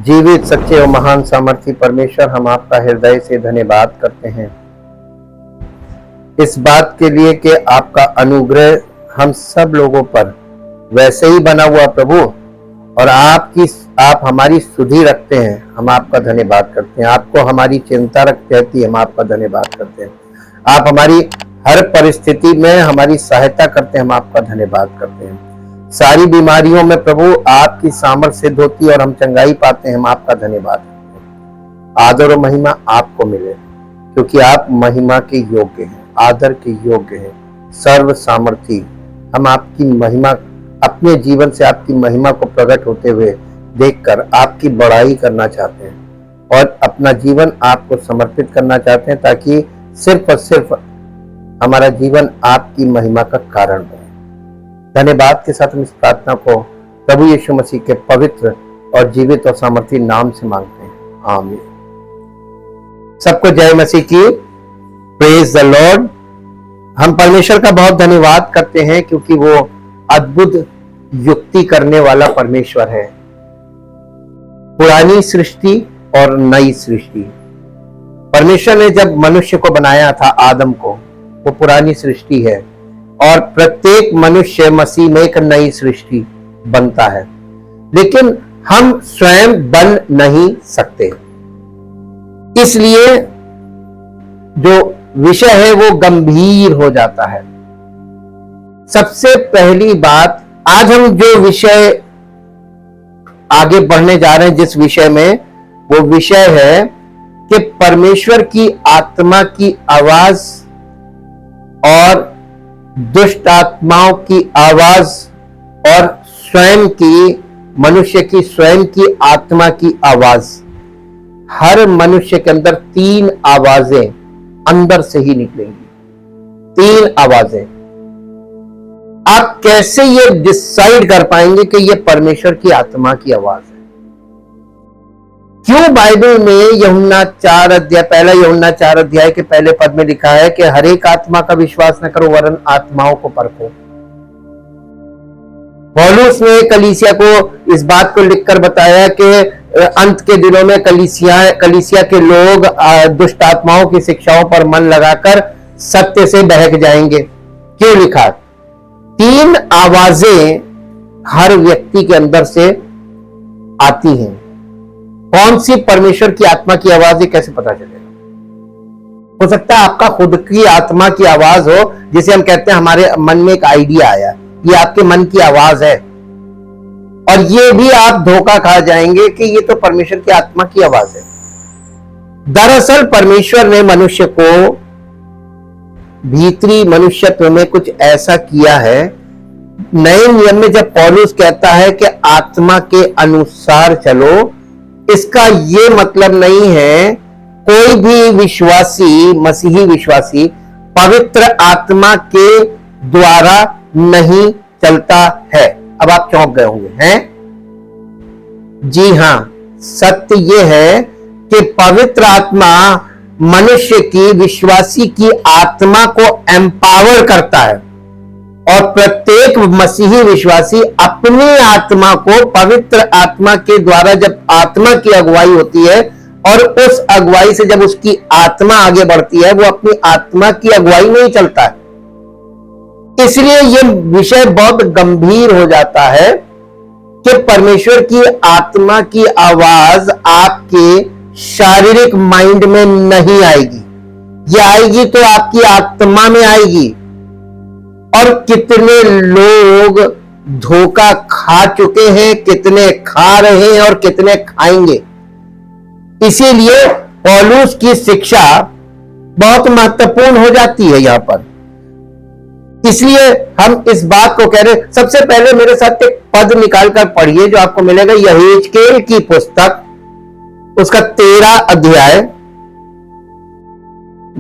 जीवित, सच्चे और महान सामर्थी परमेश्वर, हम आपका हृदय से धन्यवाद करते हैं इस बात के लिए कि आपका अनुग्रह हम सब लोगों पर वैसे ही बना हुआ प्रभु, और आप हमारी सुधि रखते हैं। हम आपका धन्यवाद करते हैं। आपको हमारी चिंता रहती है, हम आपका धन्यवाद करते हैं। आप हमारी हर परिस्थिति में हमारी सहायता करते हैं, हम आपका धन्यवाद करते हैं। सारी बीमारियों में प्रभु आपकी सामर्थ्य सिद्ध होती है और हम चंगाई पाते हैं, हम आपका धन्यवाद करते हैं। आदर और महिमा आपको मिले, क्योंकि आप महिमा के योग्य हैं, आदर के योग्य हैं, सर्व सामर्थी। हम आपकी महिमा, अपने जीवन से आपकी महिमा को प्रकट होते हुए देखकर आपकी बड़ाई करना चाहते हैं और अपना जीवन आपको समर्पित करना चाहते हैं, ताकि सिर्फ और सिर्फ हमारा जीवन आपकी महिमा का कारण बने। धन्यवाद के साथ हम इस प्रार्थना को प्रभु यीशु मसीह के पवित्र और जीवित और सामर्थी नाम से मांगते हैं, आमीन। सबको जय मसीह की, प्रेज द लॉर्ड। हम परमेश्वर का बहुत धन्यवाद करते हैं, क्योंकि वो अद्भुत युक्ति करने वाला परमेश्वर है। पुरानी सृष्टि और नई सृष्टि, परमेश्वर ने जब मनुष्य को बनाया था, आदम को, वो पुरानी सृष्टि है, और प्रत्येक मनुष्य मसीह में एक नई सृष्टि बनता है। लेकिन हम स्वयं बन नहीं सकते, इसलिए जो विषय है वो गंभीर हो जाता है। सबसे पहली बात, आज हम जो विषय आगे बढ़ने जा रहे हैं, जिस विषय में, वो विषय है कि परमेश्वर की आत्मा की आवाज और दुष्ट आत्माओं की आवाज और स्वयं की, मनुष्य की स्वयं की आत्मा की आवाज। हर मनुष्य के अंदर 3 आवाजें अंदर से ही निकलेंगी, 3 आवाजें। आप कैसे ये डिसाइड कर पाएंगे कि ये परमेश्वर की आत्मा की आवाज है? क्यों बाइबल में यूहन्ना 4 अध्याय, पहला यूहन्ना 4 अध्याय के पहले पद में लिखा है कि हर एक आत्मा का विश्वास न करो, वरन आत्माओं को परखो। पौलुस ने कलीसिया को इस बात को लिखकर बताया कि अंत के दिनों में कलीसिया के लोग दुष्ट आत्माओं की शिक्षाओं पर मन लगाकर सत्य से बहक जाएंगे। क्यों लिखा? 3 आवाजें हर व्यक्ति के अंदर से आती हैं। कौन सी परमेश्वर की आत्मा की आवाज है, कैसे पता चलेगा? हो सकता है आपका खुद की आत्मा की आवाज हो, जिसे हम कहते हैं हमारे मन में एक आइडिया आया, ये आपके मन की आवाज है, और ये भी आप धोखा खा जाएंगे कि ये तो परमेश्वर की आत्मा की आवाज है। दरअसल परमेश्वर ने मनुष्य को भीतरी मनुष्यत्व में कुछ ऐसा किया है। नए नियम में जब पौलुस कहता है कि आत्मा के अनुसार चलो, इसका ये मतलब नहीं है कोई भी विश्वासी, मसीही विश्वासी पवित्र आत्मा के द्वारा नहीं चलता है। अब आप चौंक गए होंगे, हैं? जी हां, सत्य यह है कि पवित्र आत्मा मनुष्य की, विश्वासी की आत्मा को एम्पावर करता है, और प्रत्येक मसीही विश्वासी अपनी आत्मा को पवित्र आत्मा के द्वारा, जब आत्मा की अगुवाई होती है और उस अगुवाई से जब उसकी आत्मा आगे बढ़ती है, वो अपनी आत्मा की अगुवाई में ही चलता है। इसलिए यह विषय बहुत गंभीर हो जाता है कि परमेश्वर की आत्मा की आवाज आपके शारीरिक माइंड में नहीं आएगी, ये आएगी तो आपकी आत्मा में आएगी। और कितने लोग धोखा खा चुके हैं, कितने खा रहे हैं और कितने खाएंगे। इसीलिए पौलुस की शिक्षा बहुत महत्वपूर्ण हो जाती है यहां पर। इसलिए हम इस बात को कह रहे हैं। सबसे पहले मेरे साथ एक पद निकालकर पढ़िए, जो आपको मिलेगा यहेजकेल की पुस्तक, उसका 13 अध्याय,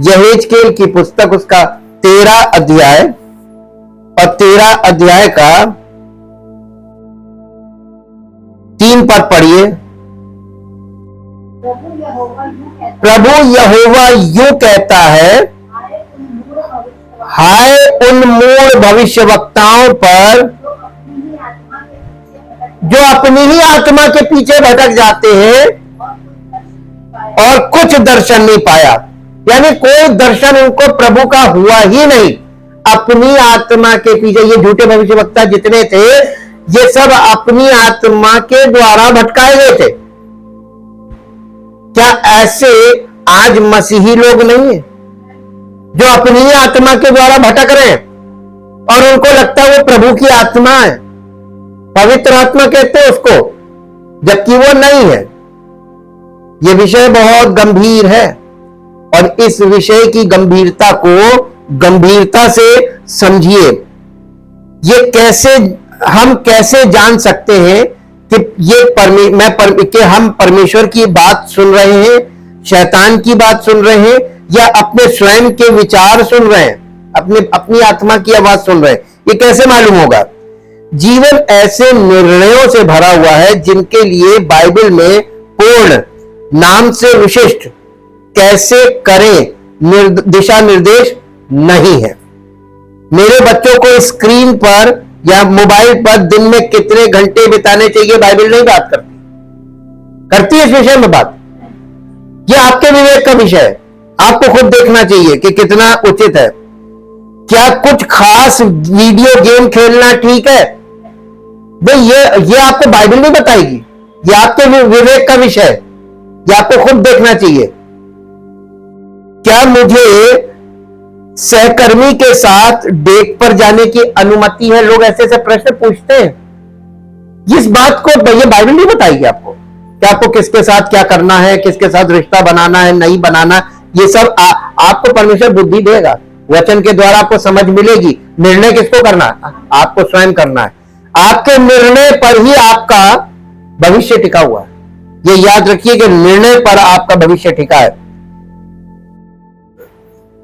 यहेजकेल की पुस्तक उसका 13 अध्याय, और 13 अध्याय का 3 पद पढ़िए। प्रभु यहोवा यूं कहता है, हाय उन मूढ़ भविष्यवक्ताओं पर जो अपनी ही आत्मा के पीछे भटक जाते हैं और कुछ दर्शन नहीं पाया, यानी कोई दर्शन उनको प्रभु का हुआ ही नहीं। अपनी आत्मा के पीछे ये झूठे भविष्यवक्ता जितने थे, ये सब अपनी आत्मा के द्वारा भटकाए गए थे। क्या ऐसे आज मसीही लोग नहीं है जो अपनी ही आत्मा के द्वारा भटक रहे हैं और उनको लगता है वो प्रभु की आत्मा है, पवित्र आत्मा कहते हैं उसको, जबकि वो नहीं है। ये विषय बहुत गंभीर है और इस विषय की गंभीरता को गंभीरता से समझिए। ये हम कैसे जान सकते हैं कि हम परमेश्वर की बात सुन रहे हैं, शैतान की बात सुन रहे हैं, या अपने स्वयं के विचार सुन रहे हैं, अपनी आत्मा की आवाज सुन रहे हैं? ये कैसे मालूम होगा? जीवन ऐसे निर्णयों से भरा हुआ है जिनके लिए बाइबल में पूर्ण नाम से विशिष्ट कैसे करें दिशा निर्देश नहीं है। मेरे बच्चों को स्क्रीन पर या मोबाइल पर दिन में कितने घंटे बिताने चाहिए बाइबल नहीं बात करती है इस विषय में बात। यह आपके विवेक का विषय है, आपको खुद देखना चाहिए कि कितना उचित है। क्या कुछ खास वीडियो गेम खेलना ठीक है? भाई ये आपको बाइबल नहीं बताएगी, ये आपके विवेक का विषय है, ये आपको खुद देखना चाहिए। क्या मुझे सहकर्मी के साथ डेट पर जाने की अनुमति है? लोग ऐसे ऐसे प्रश्न पूछते हैं। इस बात को ये बाइबल नहीं बताएगी आपको कि आपको किसके साथ क्या करना है, किसके साथ रिश्ता बनाना है, नहीं बनाना। ये सब आपको परमेश्वर बुद्धि देगा, वचन के द्वारा आपको समझ मिलेगी। निर्णय किसको करना है? आपको स्वयं करना है। आपके निर्णय पर ही आपका भविष्य टिका हुआ है। ये याद रखिए कि निर्णय पर आपका भविष्य टिका है।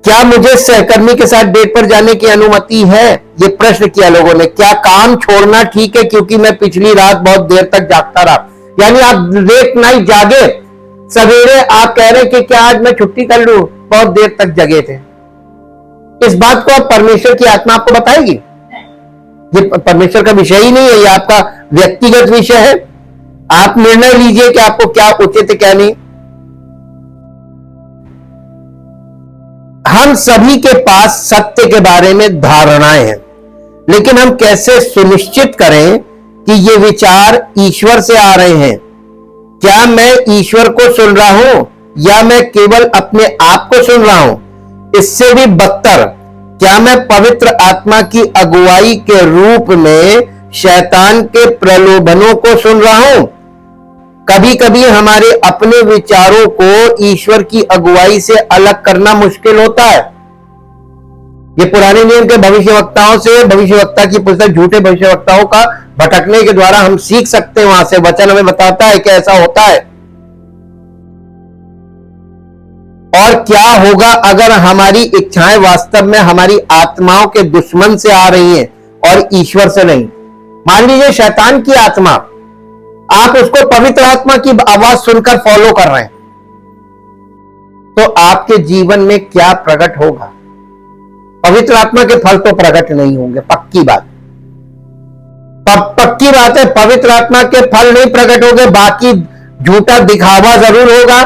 क्या मुझे सहकर्मी के साथ डेट पर जाने की अनुमति है? ये प्रश्न किया लोगों ने। क्या काम छोड़ना ठीक है क्योंकि मैं पिछली रात बहुत देर तक जागता रहा? यानी आप लेट नाइट जागे, सवेरे आप कह रहे हैं कि क्या आज मैं छुट्टी कर लूं, बहुत देर तक जगे थे। इस बात को परमेश्वर की आत्मा आपको बताएगी? ये परमेश्वर का विषय ही नहीं है, ये आपका व्यक्तिगत विषय है। आप निर्णय लीजिए कि आपको क्या उचित है क्या नहीं। हम सभी के पास सत्य के बारे में धारणाएं हैं, लेकिन हम कैसे सुनिश्चित करें कि ये विचार ईश्वर से आ रहे हैं? क्या मैं ईश्वर को सुन रहा हूं या मैं केवल अपने आप को सुन रहा हूं? इससे भी बदतर, क्या मैं पवित्र आत्मा की अगुवाई के रूप में शैतान के प्रलोभनों को सुन रहा हूं? कभी कभी हमारे अपने विचारों को ईश्वर की अगुवाई से अलग करना मुश्किल होता है। ये पुराने नियम के भविष्यवक्ताओं से, भविष्यवक्ता की पुस्तक झूठे भविष्यवक्ताओं का भटकने के द्वारा हम सीख सकते हैं। वहां से वचन हमें बताता है कि ऐसा होता है। और क्या होगा अगर हमारी इच्छाएं वास्तव में हमारी आत्माओं के दुश्मन से आ रही हैं और ईश्वर से नहीं? मान लीजिए शैतान की आत्मा, आप उसको पवित्र आत्मा की आवाज सुनकर फॉलो कर रहे हैं, तो आपके जीवन में क्या प्रकट होगा? पवित्र आत्मा के फल तो प्रकट नहीं होंगे, पक्की बात। पक्की बात है, पवित्र आत्मा के फल नहीं प्रकट होंगे। बाकी झूठा दिखावा जरूर होगा,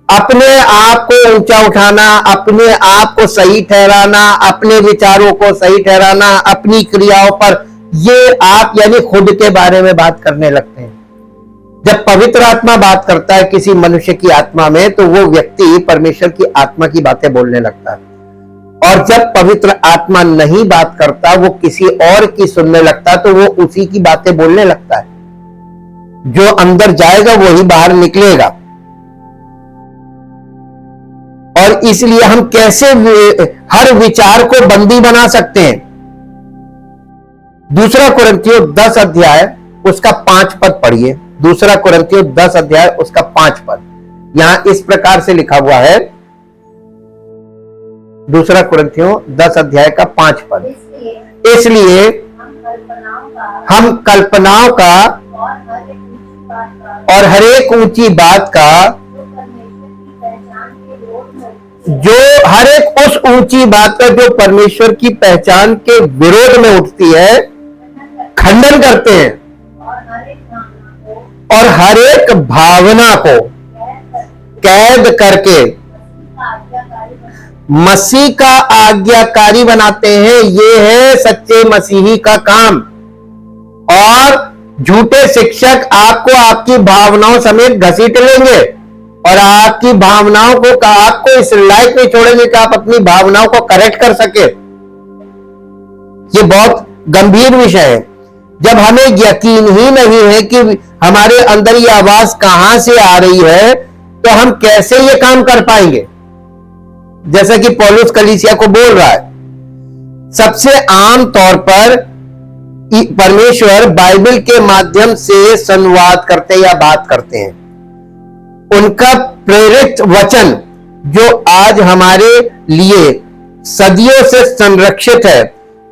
अपने आप को ऊंचा उठाना, अपने आप को सही ठहराना, अपने विचारों को सही ठहराना, अपनी क्रियाओं पर ये आप यानी खुद के बारे में बात करने लगते हैं। जब पवित्र आत्मा बात करता है किसी मनुष्य की आत्मा में, तो वो व्यक्ति परमेश्वर की आत्मा की बातें बोलने लगता है। और जब पवित्र आत्मा नहीं बात करता, वो किसी और की सुनने लगता, तो वो उसी की बातें बोलने लगता है। जो अंदर जाएगा वही बाहर निकलेगा। और इसलिए हम कैसे हर विचार को बंदी बना सकते हैं? दूसरा कुरिन्थियों 10 अध्याय उसका 5 पद पढ़िए। दूसरा कुरिन्थियों 10 अध्याय उसका 5 पद यहां इस प्रकार से लिखा हुआ है। दूसरा कुरिन्थियों 10 अध्याय का 5 पद, इसलिए हम कल्पनाओं का और हर एक ऊंची बात का, जो हर एक उस ऊंची बात का जो परमेश्वर की पहचान के विरोध में उठती है, खंडन करते हैं। और हर एक भावना को कैद करके मसीह का आज्ञाकारी बनाते हैं। ये है सच्चे मसीही का काम। और झूठे शिक्षक आपको आपकी भावनाओं समेत घसीट लेंगे और आपकी भावनाओं को आपको इस लायक नहीं छोड़ेंगे कि आप अपनी भावनाओं को करेक्ट कर सके। ये बहुत गंभीर विषय है। जब हमें यकीन ही नहीं है कि हमारे अंदर ये आवाज कहां से आ रही है, तो हम कैसे ये काम कर पाएंगे? जैसा कि पौलुस कलीसिया को बोल रहा है, सबसे आम तौर पर परमेश्वर बाइबल के माध्यम से संवाद करते या बात करते हैं। उनका प्रेरित वचन जो आज हमारे लिए सदियों से संरक्षित है,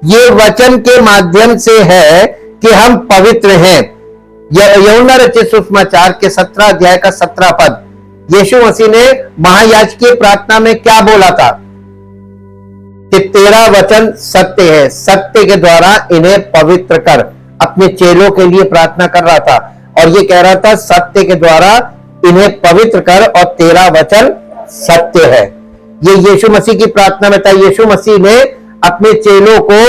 ये वचन के माध्यम से है कि हम पवित्र हैं। यूहन्ना रचित सुसमाचार के 17 अध्याय का 17 पद, यीशु मसीह ने महायाजकीय प्रार्थना में क्या बोला था कि तेरा वचन सत्य है, सत्य के द्वारा इन्हें पवित्र कर। अपने चेलों के लिए प्रार्थना कर रहा था और ये कह रहा था सत्य के द्वारा इन्हें पवित्र कर और तेरा वचन सत्य है। ये यीशु मसीह की प्रार्थना में था। यीशु मसीह ने अपने चेलों को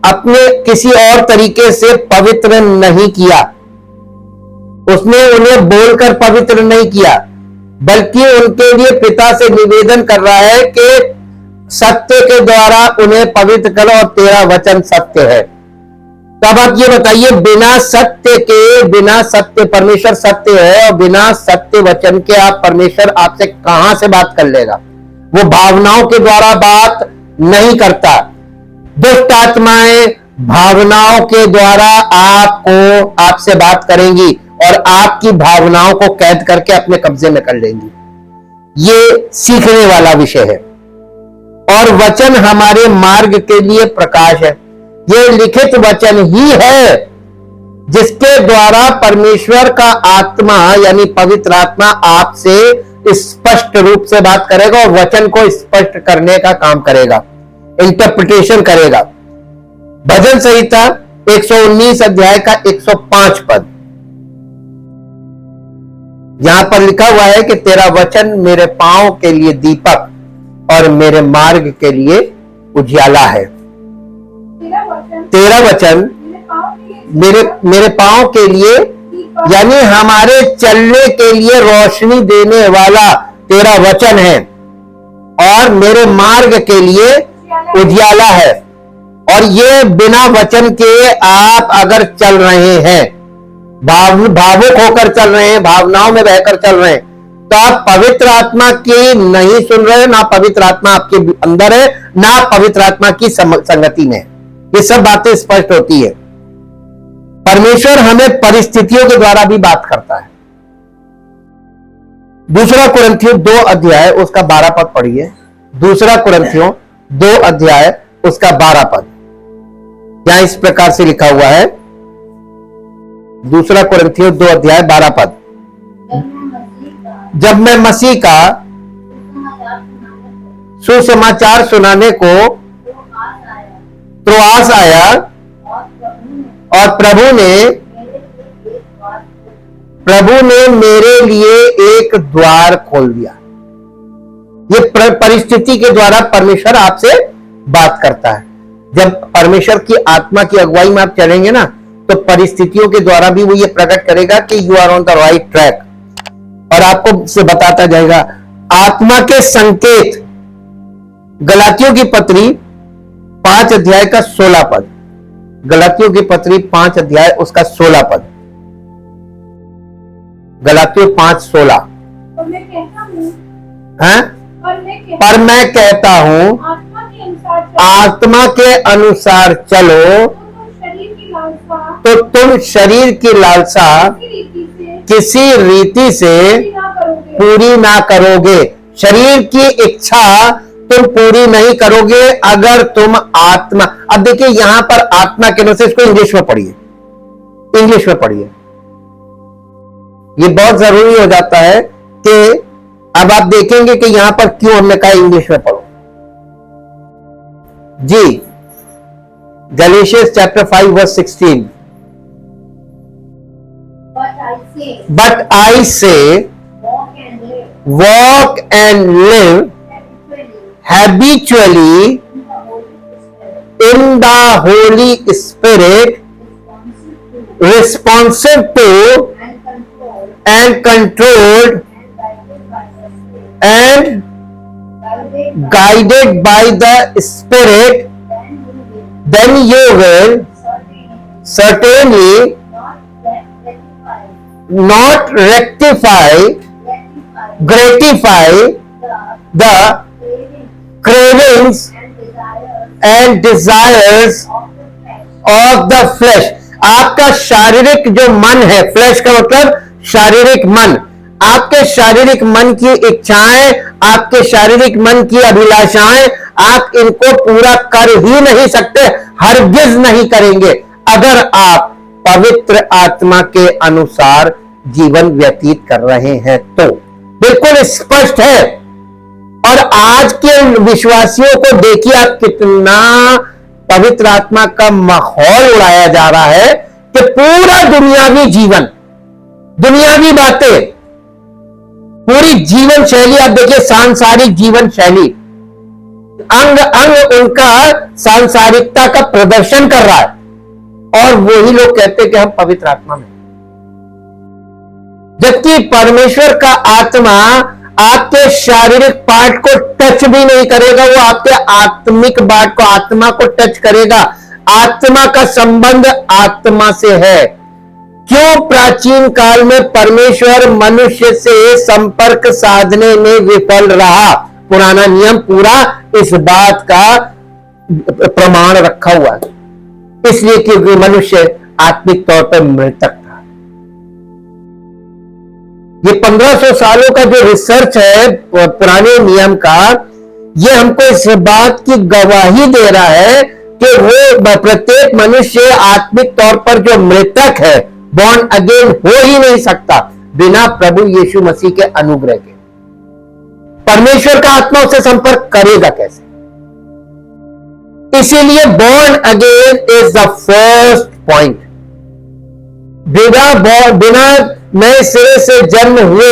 अपने किसी और तरीके से पवित्र नहीं किया। उसने उन्हें बोलकर पवित्र नहीं किया, बल्कि उनके लिए पिता से निवेदन कर रहा है कि सत्य के द्वारा उन्हें पवित्र करो और तेरा वचन सत्य है। तब आप ये बताइए, बिना सत्य परमेश्वर सत्य है और बिना सत्य वचन के आप परमेश्वर आपसे कहां से बात कर लेगा? वो भावनाओं के द्वारा बात नहीं करता। दुष्ट आत्माएं भावनाओं के द्वारा आपसे बात करेंगी और आपकी भावनाओं को कैद करके अपने कब्जे में कर लेंगी। ये सीखने वाला विषय है। और वचन हमारे मार्ग के लिए प्रकाश है। ये लिखित वचन ही है जिसके द्वारा परमेश्वर का आत्मा यानी पवित्र आत्मा आपसे स्पष्ट रूप से बात करेगा और वचन को स्पष्ट करने का काम करेगा, इंटरप्रिटेशन करेगा। भजन संहिता 119 अध्याय का 105 पद, यहां पर लिखा हुआ है कि तेरा वचन मेरे पांव के लिए दीपक और मेरे मार्ग के लिए उजियाला है। तेरा वचन मेरे पांव के लिए यानी हमारे चलने के लिए रोशनी देने वाला तेरा वचन है और मेरे मार्ग के लिए उजियाला है। और ये बिना वचन के आप अगर चल रहे हैं, भावुक होकर चल रहे हैं, भावनाओं में बहकर चल रहे हैं, तो आप पवित्र आत्मा की नहीं सुन रहे, ना पवित्र आत्मा आपके अंदर है, ना पवित्र आत्मा की संगति में। ये सब बातें स्पष्ट होती है। परमेश्वर हमें परिस्थितियों के द्वारा भी बात करता है। दूसरा कुरिन्थियों 2 अध्याय उसका 12 पद पढ़िए। दूसरा कुरिन्थियों 2 अध्याय उसका 12 पद, यहां इस प्रकार से लिखा हुआ है। दूसरा कुरिन्थियों 2 अध्याय 12 पद, जब मैं मसीह का सुसमाचार सुनाने को त्रोआस आया और प्रभु ने मेरे लिए एक द्वार खोल दिया। ये परिस्थिति के द्वारा परमेश्वर आपसे बात करता है। जब परमेश्वर की आत्मा की अगुवाई में आप चलेंगे ना, तो परिस्थितियों के द्वारा भी वो ये प्रकट करेगा कि you are on the right track और आपको से बताता जाएगा। आत्मा के संकेत, गलातियों की पत्री 5 अध्याय का 16 पद, गलातियों की पत्री 5 अध्याय उसका 16 पद, गलातियों 5:16। पर मैं कहता हूं आत्मा के अनुसार चलो तो तुम शरीर की लालसा किसी रीति से पूरी ना करोगे। शरीर की इच्छा तुम पूरी नहीं करोगे अगर तुम आत्मा। अब देखिए यहां पर आत्मा के अनुसार, इसको इंग्लिश में पढ़िए, इंग्लिश में पढ़िए। ये बहुत जरूरी हो जाता है कि अब आप देखेंगे कि यहां पर क्यों हमने कहा इंग्लिश में पढ़ो। जी, Galatians chapter 5 verse 16। but I say, walk and live habitually in the Holy Spirit, responsive to and controlled and guided by the Spirit, then you will certainly not gratify the cravings and desires of the flesh. आपका शारीरिक जो मन है, flash का मतलब शारीरिक मन, आपके शारीरिक मन की इच्छाएं, आपके शारीरिक मन की अभिलाषाएं, आप इनको पूरा कर ही नहीं सकते, हरगिज नहीं करेंगे अगर आप पवित्र आत्मा के अनुसार जीवन व्यतीत कर रहे हैं तो। बिल्कुल स्पष्ट है। और आज के विश्वासियों को देखिए आप कितना पवित्र आत्मा का माहौल उड़ाया जा रहा है कि पूरा दुनियावी जीवन, दुनियावी बातें, पूरी जीवन शैली आप देखिए, सांसारिक जीवन शैली, अंग अंग उनका सांसारिकता का प्रदर्शन कर रहा है और वही लोग कहते हैं कि हम पवित्र आत्मा में, जबकि परमेश्वर का आत्मा आपके शारीरिक पार्ट को टच भी नहीं करेगा, वो आपके आत्मिक पार्ट को, आत्मा को टच करेगा। आत्मा का संबंध आत्मा से है। क्यों प्राचीन काल में परमेश्वर मनुष्य से संपर्क साधने में विफल रहा? पुराना नियम पूरा इस बात का प्रमाण रखा हुआ है, इसलिए क्योंकि मनुष्य आत्मिक तौर पर मृतक था। ये 1500 सालों का जो रिसर्च है पुराने नियम का, ये हमको इस बात की गवाही दे रहा है कि वो प्रत्येक मनुष्य आत्मिक तौर पर जो मृतक है, बॉर्न अगेन हो ही नहीं सकता बिना प्रभु यीशु मसीह के अनुग्रह के। परमेश्वर का आत्मा उससे संपर्क करेगा कैसे? इसीलिए born again is the first point. बिना नए सिरे से जन्म हुए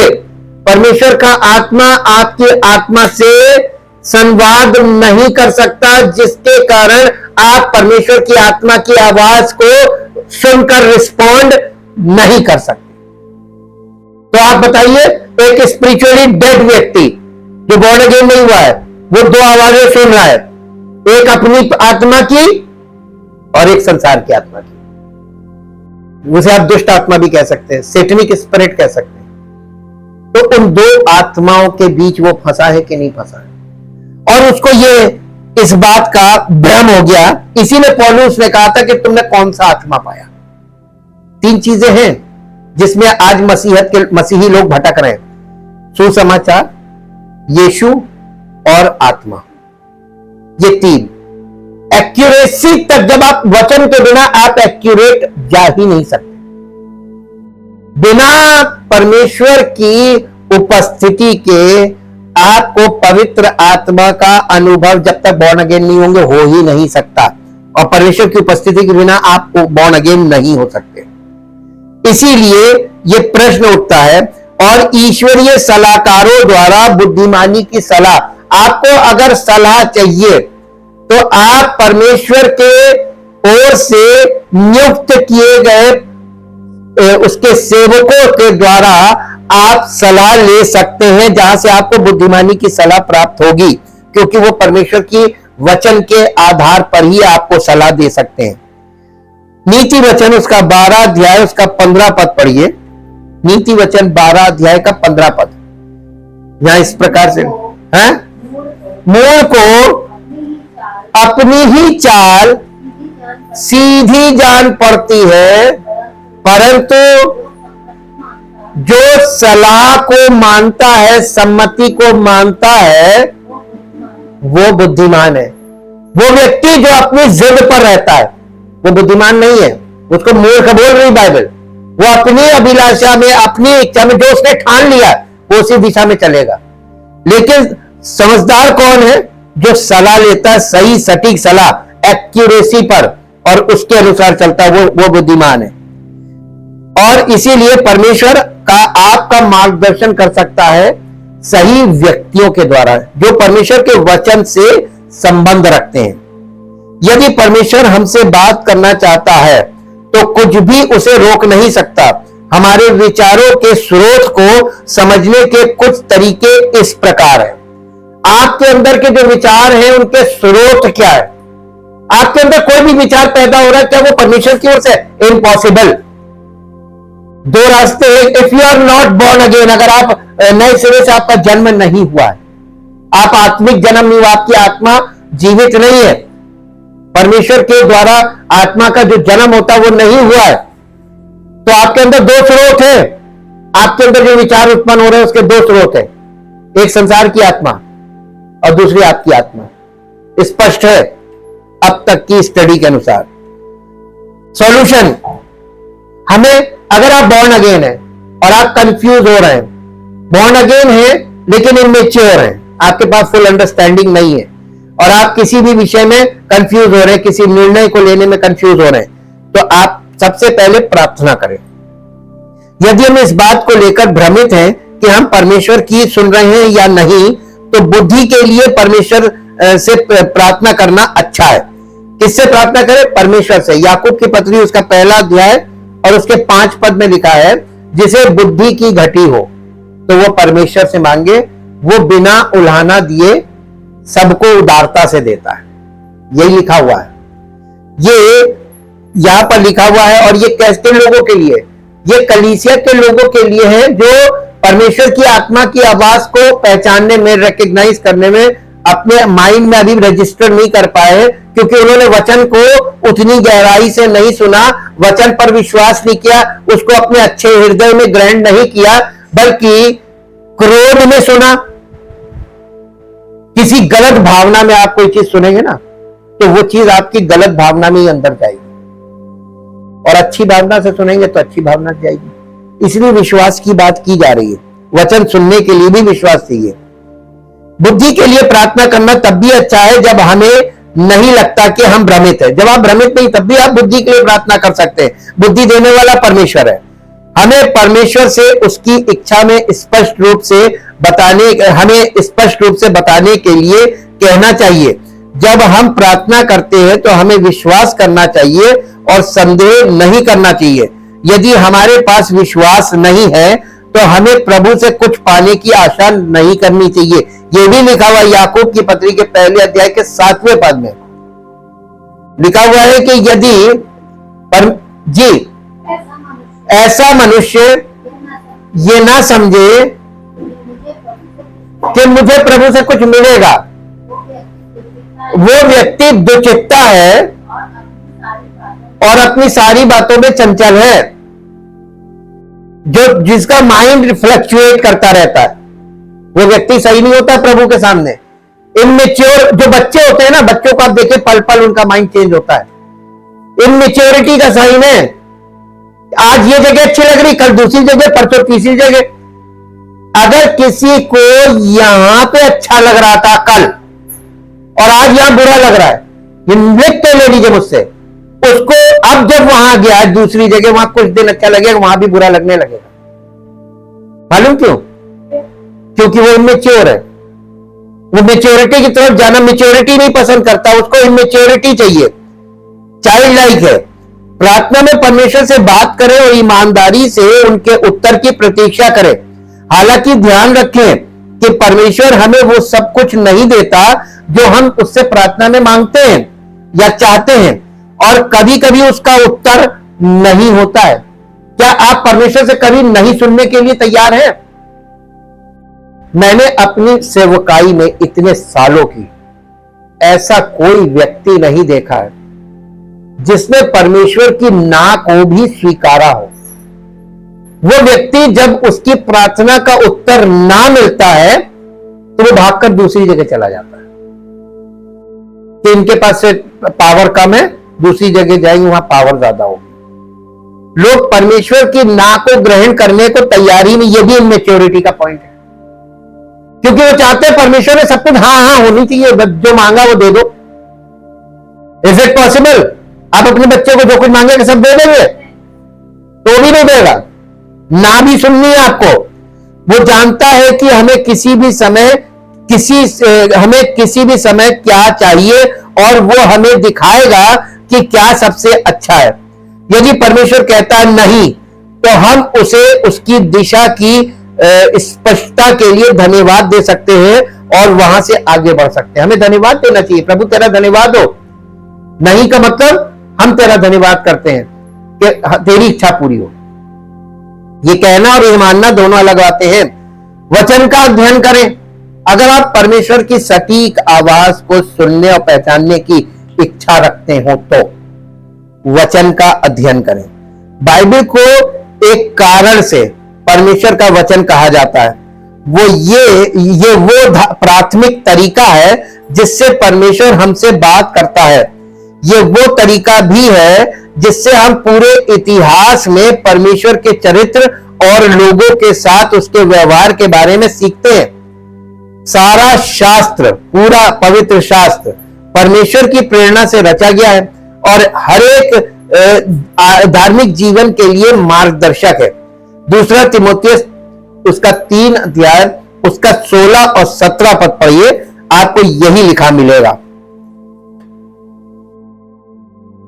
परमेश्वर का आत्मा आपकी आत्मा से संवाद नहीं कर सकता, जिसके कारण आप परमेश्वर की आत्मा की आवाज को सुनकर रिस्पॉन्ड नहीं कर सकते। तो आप बताइए, एक स्पिरिचुअली डेड व्यक्ति जो बॉर्न अगेन नहीं हुआ है, वो दो आवाजें सुन रहा है, एक अपनी आत्मा की और एक संसार की आत्मा की। उसे आप दुष्ट आत्मा भी कह सकते हैं, सेटनिक स्पिरिट कह सकते हैं। तो उन दो आत्माओं के बीच वो फंसा है कि नहीं फंसा है, और उसको ये इस बात का भ्रम हो गया। इसीलिए पौलुस ने कहा था कि तुमने कौन सा आत्मा पाया। तीन चीजें हैं जिसमें आज मसीही लोग भटक रहे हैं: सुसमाचार, यीशु और आत्मा। ये तीन एक्यूरेसी तक, जब आप वचन के बिना आप एक्यूरेट जा ही नहीं सकते। बिना परमेश्वर की उपस्थिति के आपको पवित्र आत्मा का अनुभव जब तक बॉर्न अगेन नहीं होंगे हो ही नहीं सकता, और परमेश्वर की उपस्थिति के बिना आप बॉर्न अगेन नहीं हो सकते। इसीलिए ये प्रश्न उठता है, और ईश्वरीय सलाहकारों द्वारा बुद्धिमानी की सलाह, आपको अगर सलाह चाहिए तो आप परमेश्वर के ओर से नियुक्त किए गए उसके सेवकों के द्वारा आप सलाह ले सकते हैं, जहां से आपको बुद्धिमानी की सलाह प्राप्त होगी, क्योंकि वो परमेश्वर की वचन के आधार पर ही आपको सलाह दे सकते हैं। नीति वचन उसका 12 अध्याय उसका 15 पद पढ़िए। नीति वचन 12 अध्याय का 15 पद, यहां इस प्रकार से है, मूल को अपनी ही चाल सीधी जान पड़ती है, परंतु जो सलाह को मानता है, सम्मति को मानता है, वो बुद्धिमान है। वो व्यक्ति जो अपनी जिद पर रहता है वो बुद्धिमान नहीं है, उसको मूर्ख बोल रही बाइबल। वो अपनी अभिलाषा में, अपनी इच्छा में जो उसने ठान लिया वो उसी दिशा में चलेगा। लेकिन समझदार कौन है? जो सलाह लेता है, सही सटीक सलाह, एक्यूरेसी पर, और उसके अनुसार चलता है, वो बुद्धिमान है। और इसीलिए परमेश्वर का आपका मार्गदर्शन कर सकता है सही व्यक्तियों के द्वारा जो परमेश्वर के वचन से संबंध रखते हैं। यदि परमेश्वर हमसे बात करना चाहता है तो कुछ भी उसे रोक नहीं सकता। हमारे विचारों के स्रोत को समझने के कुछ तरीके इस प्रकार हैं। आपके अंदर के जो विचार हैं उनके स्रोत क्या है? आपके अंदर कोई भी विचार पैदा हो रहा है, क्या वो परमेश्वर की ओर से? इम्पॉसिबल। दो रास्ते हैं। If you are not born again, अगर आप नए सिरे से आपका जन्म नहीं हुआ है, आप आत्मिक जन्म नहीं हुआ, आपकी आत्मा जीवित नहीं है, परमेश्वर के द्वारा आत्मा का जो जन्म होता है वो नहीं हुआ है, तो आपके अंदर दो स्रोत है। आपके अंदर जो विचार उत्पन्न हो रहे हैं उसके दो स्रोत है, एक संसार की आत्मा और दूसरी आपकी आत्मा। स्पष्ट है अब तक की स्टडी के अनुसार। सॉल्यूशन, हमें, अगर आप बॉर्न अगेन है और आप कंफ्यूज हो रहे हैं, बॉर्न अगेन है लेकिन इमेच्योर है, आपके पास फुल अंडरस्टैंडिंग नहीं है और आप किसी भी विषय में कंफ्यूज हो रहे हैं, किसी निर्णय को लेने में कंफ्यूज हो रहे हैं, तो आप सबसे पहले प्रार्थना करें। यदि हम इस बात को लेकर भ्रमित हैं कि हम परमेश्वर की सुन रहे हैं या नहीं, तो बुद्धि के लिए परमेश्वर से प्रार्थना करना अच्छा है। किससे प्रार्थना करें? परमेश्वर से। याकूब की पत्री उसका पहला अध्याय और उसके 5 पद में लिखा है, जिसे बुद्धि की घटी हो तो वो परमेश्वर से मांगे, वो बिना उल्हाना दिए सबको उदारता से देता है। यही लिखा हुआ है, ये यहां पर लिखा हुआ है। और ये कैसे लोगों के लिए? ये कलीसिया के लोगों के लिए है जो परमेश्वर की आत्मा की आवाज को पहचानने में, रिकॉग्नाइज करने में अपने माइंड में अभी रजिस्टर नहीं कर पाए, क्योंकि उन्होंने वचन को उतनी गहराई से नहीं सुना, वचन पर विश्वास नहीं किया, उसको अपने अच्छे हृदय में ग्रहण नहीं किया, बल्कि क्रोध में सुना। किसी गलत भावना में आप कोई चीज सुनेंगे ना, तो वो चीज आपकी गलत भावना में ही अंदर जाएगी, और अच्छी भावना से सुनेंगे तो अच्छी भावना जाएगी। इसलिए विश्वास की बात की जा रही है। वचन सुनने के लिए भी विश्वास चाहिए। बुद्धि के लिए प्रार्थना करना तब भी अच्छा है जब हमें नहीं लगता कि हम भ्रमित हैं। जब आप भ्रमित नहीं, तब भी आप बुद्धि के लिए प्रार्थना कर सकते हैं। बुद्धि देने वाला परमेश्वर है। हमें परमेश्वर से उसकी इच्छा में स्पष्ट रूप से बताने के लिए कहना चाहिए। जब हम प्रार्थना करते हैं तो हमें विश्वास करना चाहिए और संदेह नहीं करना चाहिए। यदि हमारे पास विश्वास नहीं है तो हमें प्रभु से कुछ पाने की आशा नहीं करनी चाहिए। यह भी लिखा हुआ याकूब की पत्री के पहले अध्याय के 7वें पद में लिखा हुआ है कि यदि ऐसा मनुष्य ये ना समझे कि मुझे प्रभु से कुछ मिलेगा, वो व्यक्ति दुचित्ता है और अपनी सारी बातों में चंचल है, जिसका माइंड फ्लक्चुएट करता रहता है। वो व्यक्ति सही नहीं होता प्रभु के सामने। इनमेच्योर जो बच्चे होते हैं ना, बच्चों को आप देखें, पल पल उनका माइंड चेंज होता है। इनमेच्योरिटी का साइन है। आज ये जगह अच्छी लग रही, कल दूसरी जगह, परसों तीसरी जगह। अगर किसी को यहां पे अच्छा लग रहा था कल और आज यहां बुरा लग रहा है, लिख तो ले लीजिए मुझसे, उसको अब जब वहां गया है दूसरी जगह, वहां कुछ दिन अच्छा लगेगा, वहां भी बुरा लगने लगेगा। मालूम क्यों? क्योंकि वो इमेच्योर है। वो मेच्योरिटी की तरफ जाना, मेच्योरिटी नहीं पसंद करता, उसको इमेच्योरिटी चाहिए, चाइल्ड लाइक है। प्रार्थना में परमेश्वर से बात करें और ईमानदारी से उनके उत्तर की प्रतीक्षा करें। हालांकि ध्यान रखें कि परमेश्वर हमें वो सब कुछ नहीं देता जो हम उससे प्रार्थना में मांगते हैं या चाहते हैं, और कभी कभी उसका उत्तर नहीं होता है। क्या आप परमेश्वर से कभी नहीं सुनने के लिए तैयार हैं? मैंने अपनी सेवकाई में इतने सालों की ऐसा कोई व्यक्ति नहीं देखा है जिसने परमेश्वर की ना को भी स्वीकारा हो। वो व्यक्ति जब उसकी प्रार्थना का उत्तर ना मिलता है तो वो भागकर दूसरी जगह चला जाता है कि इनके पास से पावर कम है, दूसरी जगह जाएंगे, वहां पावर ज्यादा होगी। लोग परमेश्वर की ना को ग्रहण करने को तैयारी में, ये भी इमेच्योरिटी का पॉइंट है, क्योंकि वो चाहते हैं परमेश्वर ने सब कुछ हाँ हाँ होनी चाहिए, जो मांगा वो दे दो। Is it possible? आप अपने बच्चे को जो कुछ मांगेंगे सब दे देंगे? तो भी नहीं देगा, ना भी सुननी है आपको। वो जानता है कि हमें किसी भी समय क्या चाहिए, और वो हमें दिखाएगा कि क्या सबसे अच्छा है। यदि परमेश्वर कहता है नहीं, तो हम उसे उसकी दिशा की स्पष्टता के लिए धन्यवाद दे सकते हैं और वहां से आगे बढ़ सकते हैं। हमें धन्यवाद देना चाहिए, प्रभु तेरा धन्यवाद हो। नहीं का मतलब हम तेरा धन्यवाद करते हैं कि तेरी इच्छा पूरी हो। ये कहना और ये मानना दोनों अलग बातें हैं। वचन का अध्ययन करें। अगर आप परमेश्वर की सटीक आवाज को सुनने और पहचानने की इच्छा रखते हो तो वचन का अध्ययन करें। बाइबल को एक कारण से परमेश्वर का वचन कहा जाता है। वो प्राथमिक तरीका है जिससे परमेश्वर हमसे बात करता है। ये वो तरीका भी है जिससे हम पूरे इतिहास में परमेश्वर के चरित्र और लोगों के साथ उसके व्यवहार के बारे में सीखते हैं। सारा शास्त्र, पूरा पवित्र शास्त्र परमेश्वर की प्रेरणा से रचा गया है और हर एक धार्मिक जीवन के लिए मार्गदर्शक है। दूसरा तीमुथियुस उसका 3 अध्याय उसका 16 और 17 पद पढ़िए, आपको यही लिखा मिलेगा।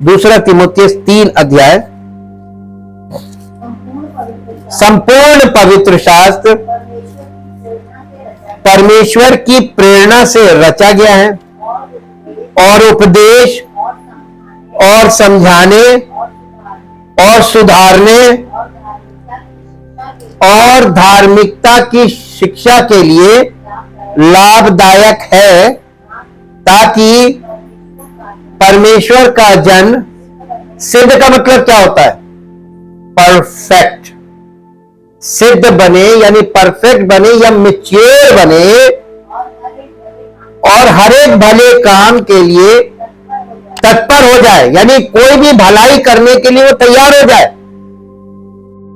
दूसरा तीमुथियुस 3 अध्याय। संपूर्ण पवित्र शास्त्र परमेश्वर की प्रेरणा से रचा गया है और उपदेश और समझाने और सुधारने और धार्मिकता की शिक्षा के लिए लाभदायक है, ताकि परमेश्वर का जन सिद्ध का मतलब क्या होता है? परफेक्ट, सिद्ध बने यानी परफेक्ट बने या मैच्योर बने और हर एक भले काम के लिए तत्पर हो जाए, यानी कोई भी भलाई करने के लिए वो तैयार हो जाए।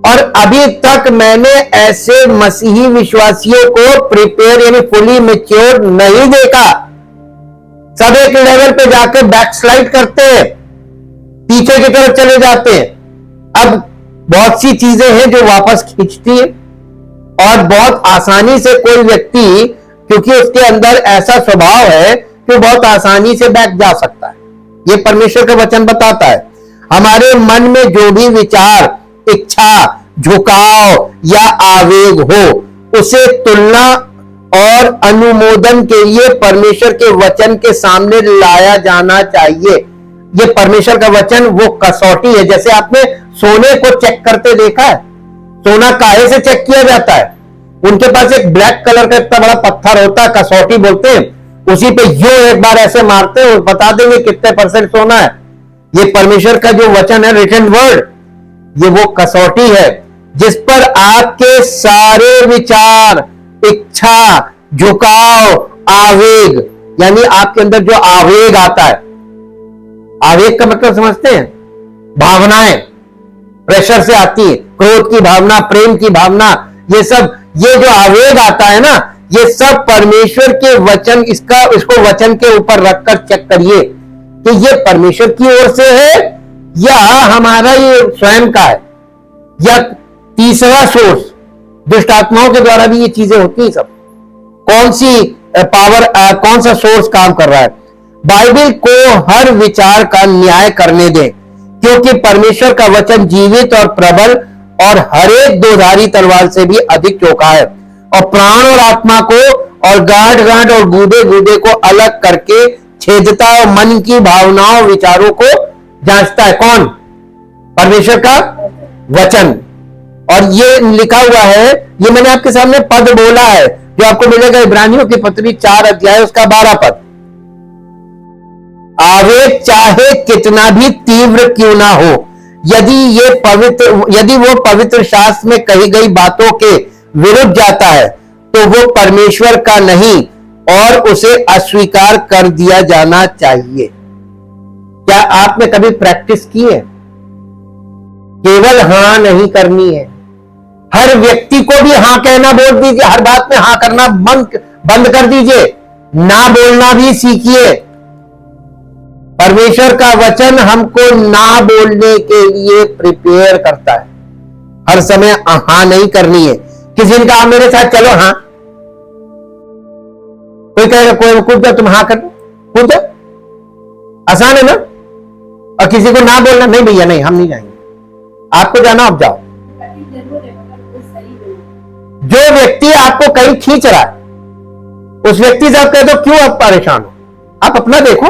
और अभी तक मैंने ऐसे मसीही विश्वासियों को प्रिपेयर यानी फुली मैच्योर नहीं देखा। सब एक लेवल पे जाकर बैकस्लाइड करते हैं, पीछे की तरफ चले जाते हैं। अब बहुत सी चीजें हैं जो वापस खींचती है और बहुत आसानी से कोई व्यक्ति, क्योंकि उसके अंदर ऐसा स्वभाव है कि बहुत आसानी से बैक जा सकता है। ये परमेश्वर का वचन बताता है। हमारे मन में जो भी विचार, इच्छा, झुकाव या आवेग हो, उसे तुलना और अनुमोदन के लिए परमेश्वर के वचन के सामने लाया जाना चाहिए। ये परमेश्वर का वचन वो कसौटी है। जैसे आपने सोने को चेक करते देखा है, सोना काहे से चेक किया जाता है? उनके पास एक ब्लैक कलर का इतना बड़ा पत्थर होता है, कसौटी बोलते हैं, उसी पे यो एक बार ऐसे मारते हैं और बता देंगे कितने % सोना है। ये परमेश्वर का जो वचन है, रिटन वर्ड, ये वो कसौटी है जिस पर आपके सारे विचार, इच्छा, झुकाव, आवेग, यानी आपके अंदर जो आवेग आता है, आवेग का मतलब समझते हैं? भावनाएं प्रेशर से आती है, क्रोध की भावना, प्रेम की भावना, ये सब, ये जो आवेग आता है ना, ये सब परमेश्वर के वचन, इसको वचन के ऊपर रखकर चेक करिए कि ये परमेश्वर की ओर से है या हमारा ये स्वयं का है, या तीसरा सोर्स, दुष्ट आत्माओं के द्वारा भी ये चीजें होती हैं। सब कौन सी पावर, कौन सा सोर्स काम कर रहा है? बाइबल को हर विचार का न्याय करने दें, क्योंकि परमेश्वर का वचन जीवित और प्रबल और हर एक दोधारी तलवार से भी अधिक चौका है और प्राण और आत्मा को और गांठ गांठ और गूदे गूदे को अलग करके छेदता और मन की भावनाओं, विचारों को जांचता है। कौन? परमेश्वर का वचन। और ये लिखा हुआ है, ये मैंने आपके सामने पद बोला है जो आपको मिलेगा इब्रानियों की पत्री 4 अध्याय उसका 12 पद। आवेग चाहे कितना भी तीव्र क्यों ना हो, यदि वो पवित्र शास्त्र में कही गई बातों के विरुद्ध जाता है तो वो परमेश्वर का नहीं और उसे अस्वीकार कर दिया जाना चाहिए। क्या आपने कभी प्रैक्टिस की है? केवल हां नहीं करनी है, हर व्यक्ति को भी हां कहना बोल दीजिए, हर बात में हां करना बंद कर दीजिए, ना बोलना भी सीखिए। परमेश्वर का वचन हमको ना बोलने के लिए प्रिपेयर करता है। हर समय हाँ नहीं करनी है। किसी ने कहा मेरे साथ चलो, हाँ, कोई कहेगा कोई कूद जाओ, तुम हाँ कर दो, कूद जाओ, आसान है ना। और किसी को ना बोलना, नहीं भैया नहीं, हम नहीं जाएंगे, आपको जाना आप जाओ। जो व्यक्ति आपको कहीं खींच रहा है उस व्यक्ति से आप कह दो क्यों आप परेशान हो, आप अपना देखो।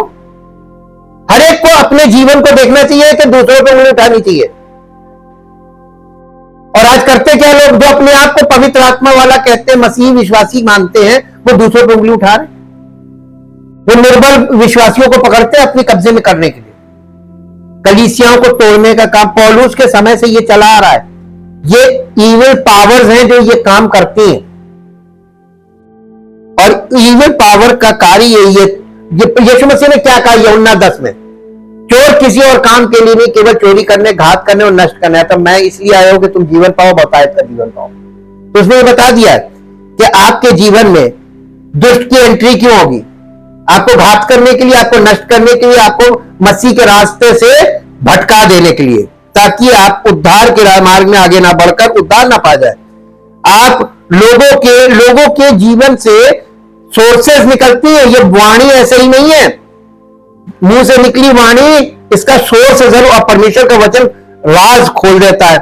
हर एक को अपने जीवन को देखना चाहिए कि दूसरों पर उंगली उठानी चाहिए। और आज करते क्या लोग, जो अपने आप को पवित्र आत्मा वाला कहते हैं, मसीह विश्वासी मानते हैं, वो दूसरों पर उंगली उठा रहे। वो निर्बल विश्वासियों को पकड़ते हैं अपने कब्जे में करने के लिए, कलीसियाओं को तोड़ने का काम पौलुस के समय से ये चला आ रहा है। ये इविल पावर्स हैं जो ये काम करती हैं, और इविल पावर का कार्य ये यीशु मसीह ने क्या कहा यूहन्ना 10 में, चोर किसी और काम के लिए नहीं, केवल चोरी करने, घात करने और नष्ट करने, तो मैं इसलिए आया हूं कि तुम जीवन पाओ, बहुतायत का जीवन पाओ। तो उसने बता दिया कि आपके जीवन में दुष्ट की एंट्री क्यों होगी, आपको घात करने के लिए, आपको नष्ट करने के लिए, आपको मसीह के रास्ते से भटका देने के लिए, ताकि आप उद्धार के मार्ग में आगे ना बढ़कर उद्धार ना पा जाए। आप लोगों के जीवन से सोर्सेस निकलती है, ये वाणी ऐसे ही नहीं है, मुंह से निकली वाणी, इसका सोर्स है जरूर, और परमेश्वर का वचन राज खोल देता है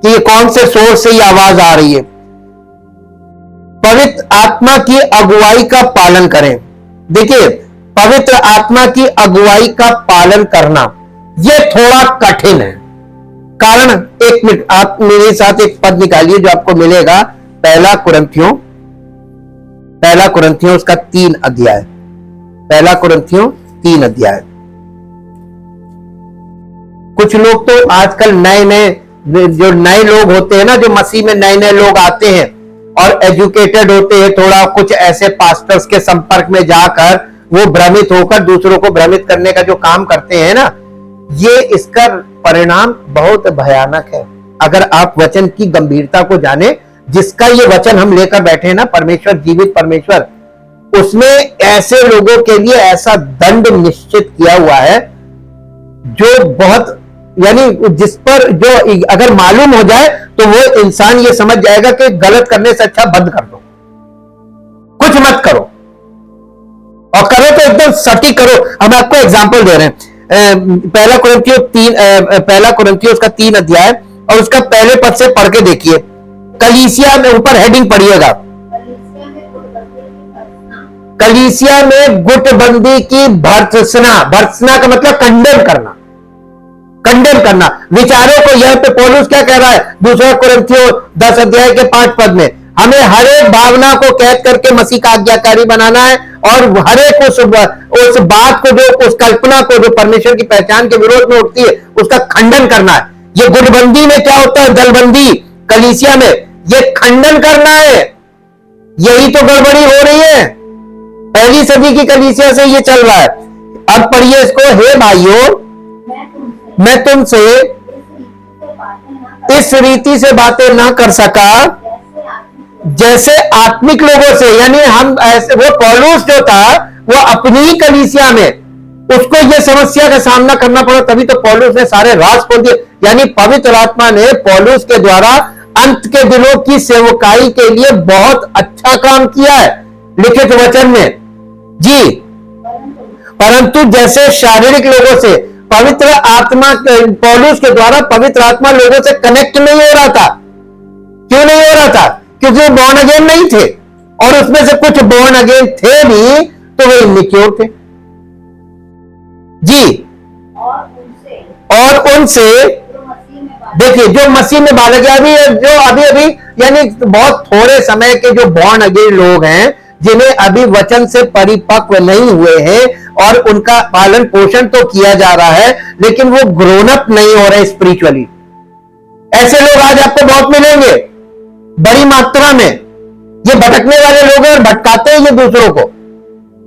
कि ये कौन से सोर्स से ये आवाज आ रही है। पवित्र आत्मा की अगुवाई का पालन करें। देखिए, पवित्र आत्मा की अगुवाई का पालन करना यह थोड़ा कठिन है। कारण, एक मिनट आप मेरे साथ एक पद निकालिए जो आपको मिलेगा, पहला कुरिन्थियों उसका 3 अध्याय, पहला कुरिन्थियों 3 अध्याय। कुछ लोग तो आजकल नए जो नए लोग होते हैं ना, जो मसीह में नए लोग आते हैं और एजुकेटेड होते हैं, थोड़ा कुछ ऐसे पास्टर्स के संपर्क में जाकर वो भ्रमित होकर दूसरों को भ्रमित करने का जो काम करते हैं ना, ये इसका परिणाम बहुत भयानक है। अगर आप वचन की गंभीरता को जाने, जिसका ये वचन हम लेकर बैठे हैं ना, परमेश्वर, जीवित परमेश्वर, उसमें ऐसे लोगों के लिए ऐसा दंड निश्चित किया हुआ है जो बहुत, यानी जिस पर जो अगर मालूम हो जाए तो वो इंसान ये समझ जाएगा कि गलत करने से अच्छा बंद कर दो, कुछ मत करो, और करो तो एकदम सटीक करो। हम आपको एग्जांपल दे रहे हैं, पहला कुरिन्थियों उसका 3 अध्याय और उसका पहले पद से पढ़ के देखिए। कलीसिया में, ऊपर हेडिंग पढ़िएगा, कलीसिया में गुटबंदी की भर्त्सना का मतलब कंडेम करना विचारों को। यह पे पौलुस क्या कह रहा है, दूसरा कुरिन्थियों 10 अध्याय के 5 पद में, हमें हर एक भावना को कैद करके मसीह का आज्ञाकारी बनाना है, और हर एक उस बात को, जो उस कल्पना को जो परमेश्वर की पहचान के विरोध में उठती है, उसका खंडन करना है। ये गुटबंदी में क्या होता है, दलबंदी, कलीसिया में ये खंडन करना है। यही तो गड़बड़ी हो रही है, पहली सदी की कलीसिया से ये चल रहा है। अब पढ़िए इसको, हे भाइयों, मैं तुमसे इस रीति से बातें ना कर सका जैसे आत्मिक लोगों से, यानी हम ऐसे, वो पौलुस जो था वो अपनी ही कलीसिया में उसको ये समस्या का सामना करना पड़ा, तभी तो पौलुस ने सारे राज खोल दिए। यानी पवित्र आत्मा ने पौलुस के द्वारा अंत के दिनों की सेवकाई के लिए बहुत अच्छा काम किया है लिखित वचन में जी। परंतु जैसे शारीरिक लोगों से पवित्र आत्मा, पौलुस के द्वारा पवित्र आत्मा लोगों से कनेक्ट नहीं हो रहा था। क्यों नहीं हो रहा था? क्योंकि वो बॉर्न अगेन नहीं थे, और उसमें से कुछ बॉर्न अगेन थे भी तो वे इम्मेच्योर थे जी। और उनसे देखिए, जो मसीह में बालक, अभी जो अभी यानी बहुत थोड़े समय के जो बॉर्न अगेन लोग हैं, जिन्हें अभी वचन से परिपक्व नहीं हुए हैं, और उनका पालन पोषण तो किया जा रहा है, लेकिन वो ग्रोन अप नहीं हो रहे स्पिरिचुअली। ऐसे लोग आज आपको बहुत मिलेंगे बड़ी मात्रा में। ये भटकने वाले लोग हैं और भटकाते हैं ये दूसरों को।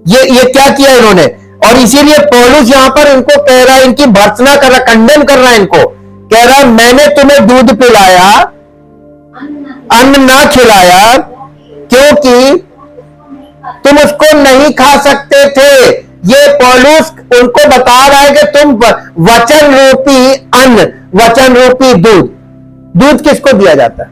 ये क्या किया इन्होंने, और इसीलिए पौलुस यहां पर इनको कह रहा है, इनकी भर्त्सना कर रहा, कंडेम कर रहा है इनको, कह रहा है मैंने तुम्हें दूध पिलाया, अन्न ना खिलाया, क्योंकि तुम उसको नहीं खा सकते थे। ये पौलुस उनको बता रहा है कि तुम वचन रूपी अन्न, वचन रूपी दूध, दूध किसको दिया जाता है?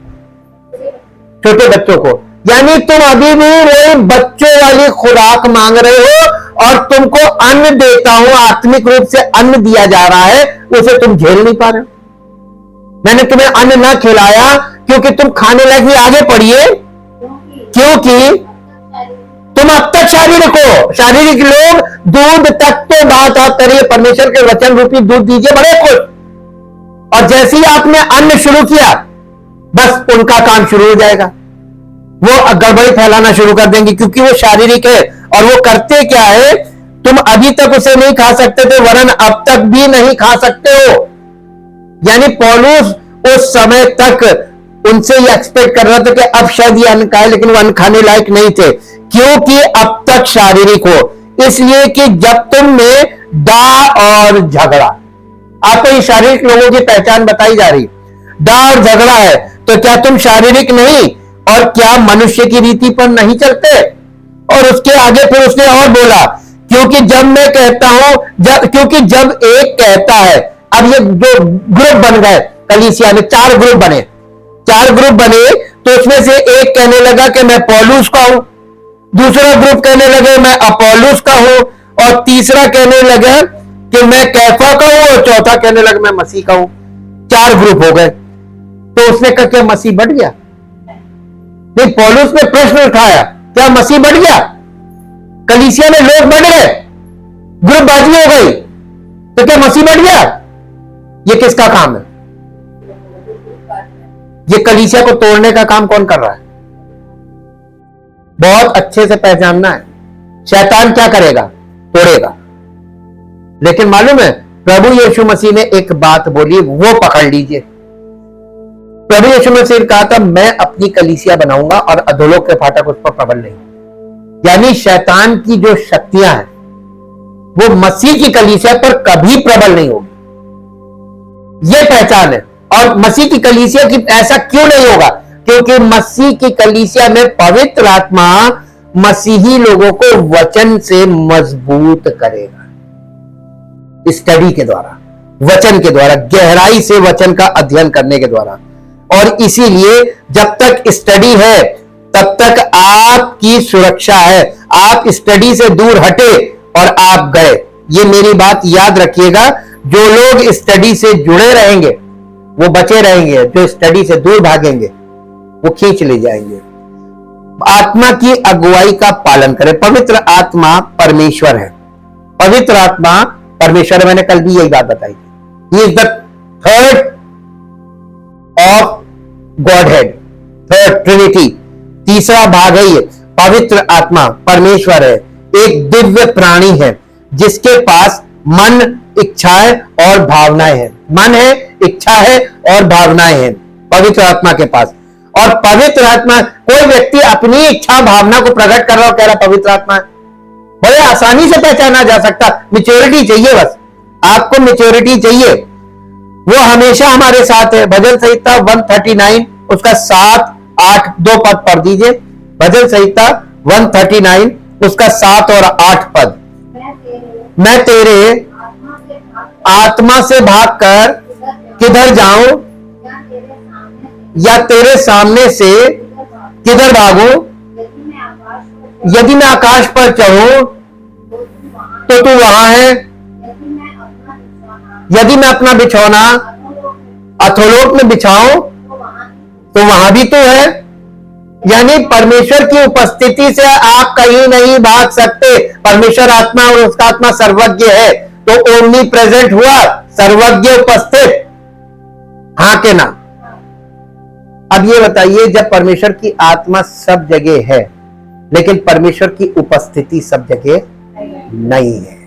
छोटे बच्चों को। यानी तुम अभी भी वही बच्चों वाली खुराक मांग रहे हो और तुमको अन्न देता हूं, आत्मिक रूप से अन्न दिया जा रहा है, उसे तुम झेल नहीं पा रहे हो। मैंने तुम्हें अन्न ना खिलाया क्योंकि तुम खाने लायक भी आगे पढ़िए, क्योंकि तुम अब तक शारीरिक हो। शारीरिक लोग दूध तक तो बात आप करिए, परमेश्वर के वचन रूपी दूध दीजिए, बड़े खुश। और जैसे ही आपने अन्न शुरू किया, बस उनका काम शुरू हो जाएगा, वो गड़बड़ी फैलाना शुरू कर देंगे, क्योंकि वो शारीरिक है। और वो करते क्या है, तुम अभी तक उसे नहीं खा सकते थे, वरन अब तक भी नहीं खा सकते हो। यानी पौलुस उस समय तक उनसे ये एक्सपेक्ट कर रहा था कि अब शायद ये अन्न खाए, लेकिन वो अन्न खाने लायक नहीं थे, क्योंकि अब तक शारीरिक हो। इसलिए कि जब तुम में डा और झगड़ा, आपको ये शारीरिक लोगों की पहचान बताई जा रही, डा और झगड़ा है, तो क्या तुम शारीरिक नहीं और क्या मनुष्य की रीति पर नहीं चलते? और उसके आगे फिर उसने और बोला, क्योंकि जब मैं कहता हूं, क्योंकि जब एक कहता है, अब ये जो ग्रुप बन गए कलीसिया में, 4 ग्रुप बने, तो उसमें से एक कहने लगा कि मैं पौलुस का हूं, दूसरा ग्रुप कहने लगे मैं अपोलोस का हूं, और तीसरा कहने लगा कि मैं कैफा का हूं, और चौथा कहने लगा मैं मसीह का हूं। 4 ग्रुप हो गए। तो उसने कहा क्या मसीह बढ़ गया? नहीं, पौलुस ने प्रश्न उठाया, क्या मसीह बढ़ गया? कलीसिया में लोग बढ़ गए, ग्रुपबाजी हो गई, तो क्या मसीह बढ़ गया? ये किसका काम है? ये कलीसिया को तोड़ने का काम कौन कर रहा है? बहुत अच्छे से पहचानना है। शैतान क्या करेगा? तोड़ेगा। लेकिन मालूम है, प्रभु यीशु मसीह ने एक बात बोली, वो पकड़ लीजिए। प्रभु यीशु मसीह ने कहा था, मैं अपनी कलीसिया बनाऊंगा और अधोलोक के फाटक उस पर प्रबल नहीं। यानी शैतान की जो शक्तियां हैं, वो मसीह की कलीसिया पर कभी प्रबल नहीं होगी। ये पहचान है। और मसीह की कलीसिया की ऐसा क्यों नहीं होगा? क्योंकि मसीह की कलीसिया में पवित्र आत्मा मसीही लोगों को वचन से मजबूत करेगा, स्टडी के द्वारा, वचन के द्वारा, गहराई से वचन का अध्ययन करने के द्वारा। और इसीलिए जब तक स्टडी है तब तक आपकी सुरक्षा है। आप स्टडी से दूर हटे और आप गए, ये मेरी बात याद रखिएगा। जो लोग स्टडी से जुड़े रहेंगे वो बचे रहेंगे, जो स्टडी से दूर भागेंगे वो खींच ले जाएंगे। आत्मा की अगुवाई का पालन करें। पवित्र आत्मा परमेश्वर है। पवित्र आत्मा परमेश्वर, मैंने कल भी यही बात बताई थी। He is the third of godhead, third Trinity, तीसरा भाग है ये। पवित्र आत्मा परमेश्वर है, एक दिव्य प्राणी है जिसके पास मन, इच्छाएं और भावनाएं हैं। मन है, इच्छा है और भावनाएं हैं पवित्र आत्मा के पास। और पवित्र आत्मा, कोई व्यक्ति अपनी इच्छा भावना को प्रकट कर रहा हो, कह रहा पवित्र आत्मा है, बड़े आसानी से पहचाना जा सकता। मैच्योरिटी चाहिए, बस आपको मैच्योरिटी चाहिए। वो हमेशा हमारे साथ है। भजन संहिता 139 उसका 7, 8 2 पद पढ़ दीजिए। भजन संहिता 139 उसका 7 और 8 पद। मैं तेरे आत्मा से भागकर किधर जाऊं, या तेरे सामने से किधर भागूं? यदि मैं आकाश पर चढ़ूं तो तू वहां है, यदि मैं अपना बिछौना अधोलोक में बिछाऊं तो वहां भी तो है। यानी परमेश्वर की उपस्थिति से आप कहीं नहीं भाग सकते। परमेश्वर आत्मा और उसका आत्मा सर्वज्ञ है, तो ओमनी प्रेजेंट हुआ, सर्वज्ञ उपस्थित, हाँ के ना? अब ये बताइए, जब परमेश्वर की आत्मा सब जगह है लेकिन परमेश्वर की उपस्थिति सब जगह नहीं है,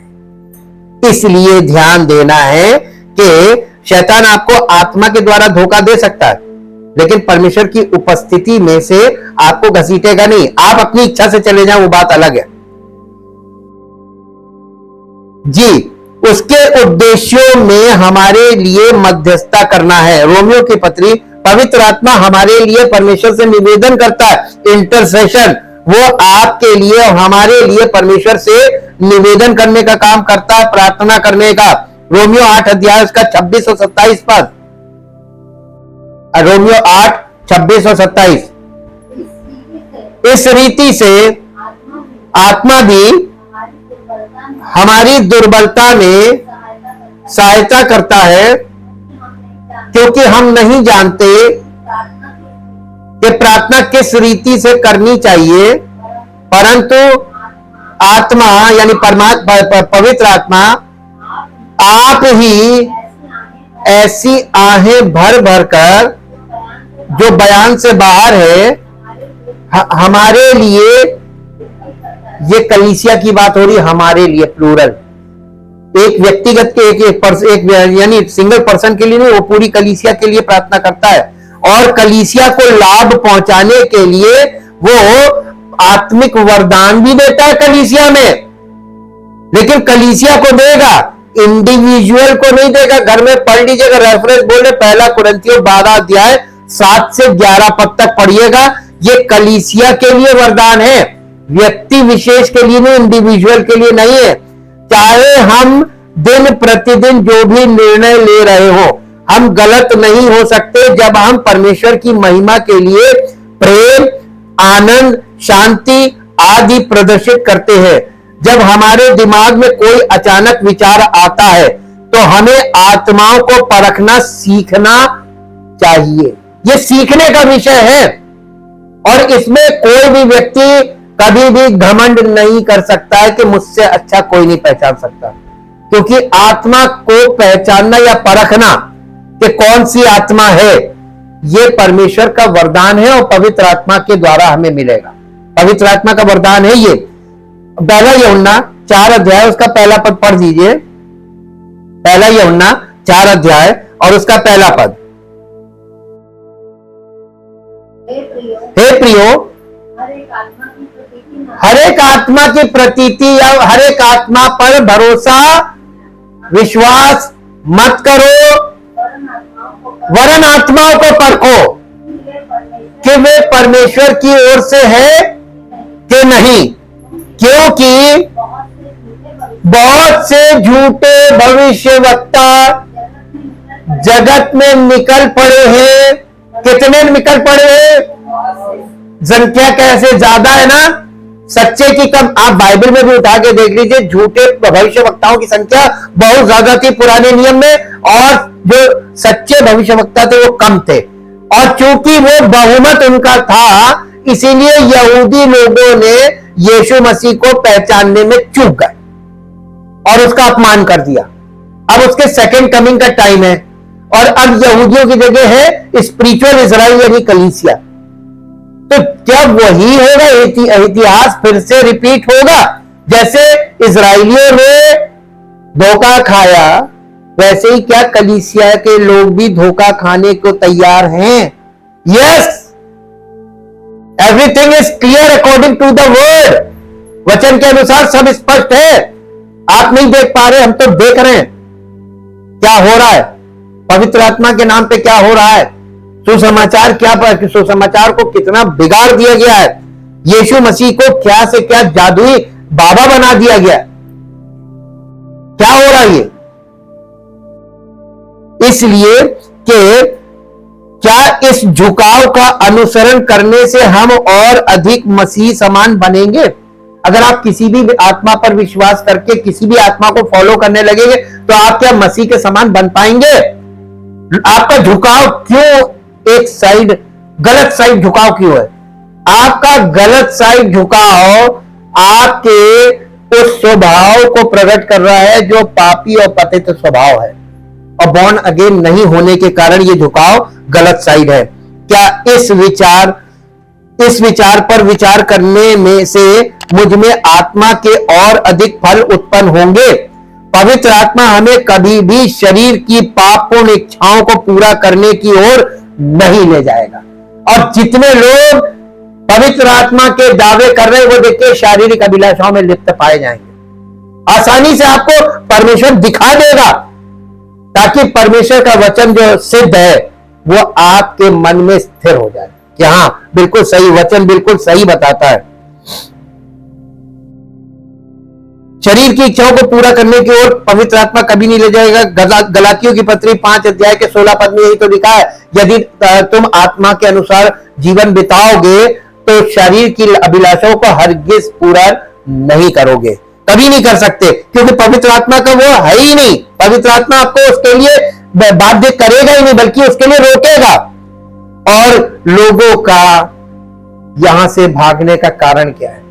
इसलिए ध्यान देना है कि शैतान आपको आत्मा के द्वारा धोखा दे सकता है लेकिन परमेश्वर की उपस्थिति में से आपको घसीटेगा नहीं। आप अपनी इच्छा से चले जाएं, वो बात अलग है जी। उसके उद्देश्यों में हमारे लिए मध्यस्थता करना है। रोमियो की पत्री, पवित्र आत्मा हमारे लिए परमेश्वर से निवेदन करता है, इंटरसेशन। वो आपके लिए और हमारे लिए परमेश्वर से निवेदन करने का काम करता है, प्रार्थना करने का। रोमियो 8 अध्याय उसका 26 और 27 पद। रोमियो 8:26 और 27। इस रीति से आत्मा भी हमारी दुर्बलता में सहायता करता है, क्योंकि हम नहीं जानते कि प्रार्थना किस रीति से करनी चाहिए, परंतु आत्मा यानी पवित्र आत्मा आप ही ऐसी आहें भर भर कर, जो बयान से बाहर है, हमारे लिए, ये कलीसिया की बात हो रही, हमारे लिए प्लूरल, एक व्यक्तिगत के एक यानी सिंगल पर्सन के लिए नहीं, वो पूरी कलीसिया के लिए प्रार्थना करता है। और कलीसिया को लाभ पहुंचाने के लिए वो आत्मिक वरदान भी देता है कलीसिया में, लेकिन कलीसिया को देगा, इंडिविजुअल को नहीं देगा। घर में पढ़ लीजिएगा, रेफरेंस बोल रहे, 1 कुरिन्थियों 12 अध्याय 7 से 11 पद तक पढ़िएगा। ये कलीसिया के लिए वरदान है, व्यक्ति विशेष के लिए नहीं, इंडिविजुअल के लिए नहीं है। चाहे हम दिन प्रतिदिन जो भी निर्णय ले रहे हो, हम गलत नहीं हो सकते जब हम परमेश्वर की महिमा के लिए प्रेम, आनंद, शांति आदि प्रदर्शित करते हैं। जब हमारे दिमाग में कोई अचानक विचार आता है तो हमें आत्माओं को परखना सीखना चाहिए। यह सीखने का विषय है, और इसमें कोई भी व्यक्ति कभी भी घमंड नहीं कर सकता है कि मुझसे अच्छा कोई नहीं पहचान सकता, क्योंकि आत्मा को पहचानना या परखना कि कौन सी आत्मा है, यह परमेश्वर का वरदान है और पवित्र आत्मा के द्वारा हमें मिलेगा। पवित्र आत्मा का वरदान है ये। 1 यूहन्ना 4 अध्याय उसका पहला पद पढ़ दीजिए। 1 यूहन्ना 4 अध्याय और उसका पहला पद। हे प्रियो, हर एक आत्मा की प्रतीति या हर एक आत्मा पर भरोसा विश्वास मत करो, वरन आत्माओं को परखो कि वे परमेश्वर की ओर से है कि नहीं, क्योंकि बहुत से झूठे भविष्यवक्ता जगत में निकल पड़े हैं। कितने निकल पड़े हैं? संख्या कैसे ज्यादा है ना, सच्चे की कम। आप बाइबल में भी उठा के देख लीजिए, झूठे भविष्यवक्ताओं की संख्या बहुत ज्यादा थी पुराने नियम में, और जो सच्चे भविष्यवक्ता थे वो कम थे। और चूंकि वो बहुमत उनका था, इसीलिए यहूदी लोगों ने यीशु मसीह को पहचानने में चूक गए और उसका अपमान कर दिया। अब उसके सेकंड कमिंग का टाइम है, और अब यहूदियों की जगह है स्पिरिचुअल इजराइल यानी कलीसिया। तो जब वही होगा, इतिहास फिर से रिपीट होगा। जैसे इजराइलियों ने धोखा खाया, वैसे ही क्या कलीसिया के लोग भी धोखा खाने को तैयार हैं? Yes, everything is clear according to the word. वचन के अनुसार सब स्पष्ट है। आप नहीं देख पा रहे, हम तो देख रहे हैं क्या हो रहा है। पवित्र आत्मा के नाम पे क्या हो रहा है, सुसमाचार क्या, सुसमाचार को कितना बिगाड़ दिया गया है। यीशु मसीह को क्या से क्या जादुई बाबा बना दिया गया। क्या हो रहा है ये? इसलिए कि क्या इस झुकाव का अनुसरण करने से हम और अधिक मसीह समान बनेंगे? अगर आप किसी भी आत्मा पर विश्वास करके किसी भी आत्मा को फॉलो करने लगेंगे तो आप क्या मसीह के समान बन पाएंगे? आपका झुकाव क्यों एक साइड, गलत साइड झुकाव क्यों है? आपका गलत साइड झुकाव आपके उस स्वभाव को प्रकट कर रहा है जो पापी और पतित स्वभाव है, और बॉर्न अगेन नहीं होने के कारण यह झुकाव गलत साइड है। क्या इस विचार पर विचार करने में से मुझ में आत्मा के और अधिक फल उत्पन्न होंगे? पवित्र आत्मा हमें कभी भी शरीर की पापपूर्ण इच्छाओं को पूरा करने की ओर नहीं ले जाएगा। और जितने लोग पवित्र आत्मा के दावे कर रहे हैं वो देखिए शारीरिक अभिलाषाओं में लिप्त पाए जाएंगे। आसानी से आपको परमेश्वर दिखा देगा, ताकि परमेश्वर का वचन जो सिद्ध है वो आपके मन में स्थिर हो जाए कि हाँ बिल्कुल सही, वचन बिल्कुल सही बताता है। शरीर की इच्छाओं को पूरा करने की ओर पवित्र आत्मा कभी नहीं ले जाएगा। गलातियों की पत्री 5 अध्याय के 16 पद में यही तो लिखा है, यदि तुम आत्मा के अनुसार जीवन बिताओगे तो शरीर की अभिलाषाओं को हरगिज पूरा नहीं करोगे, कभी नहीं कर सकते, क्योंकि पवित्र आत्मा का वो है ही नहीं। पवित्र आत्मा आपको उसके लिए बाध्य करेगा ही नहीं, बल्कि उसके लिए रोकेगा। और लोगों का यहां से भागने का कारण क्या है?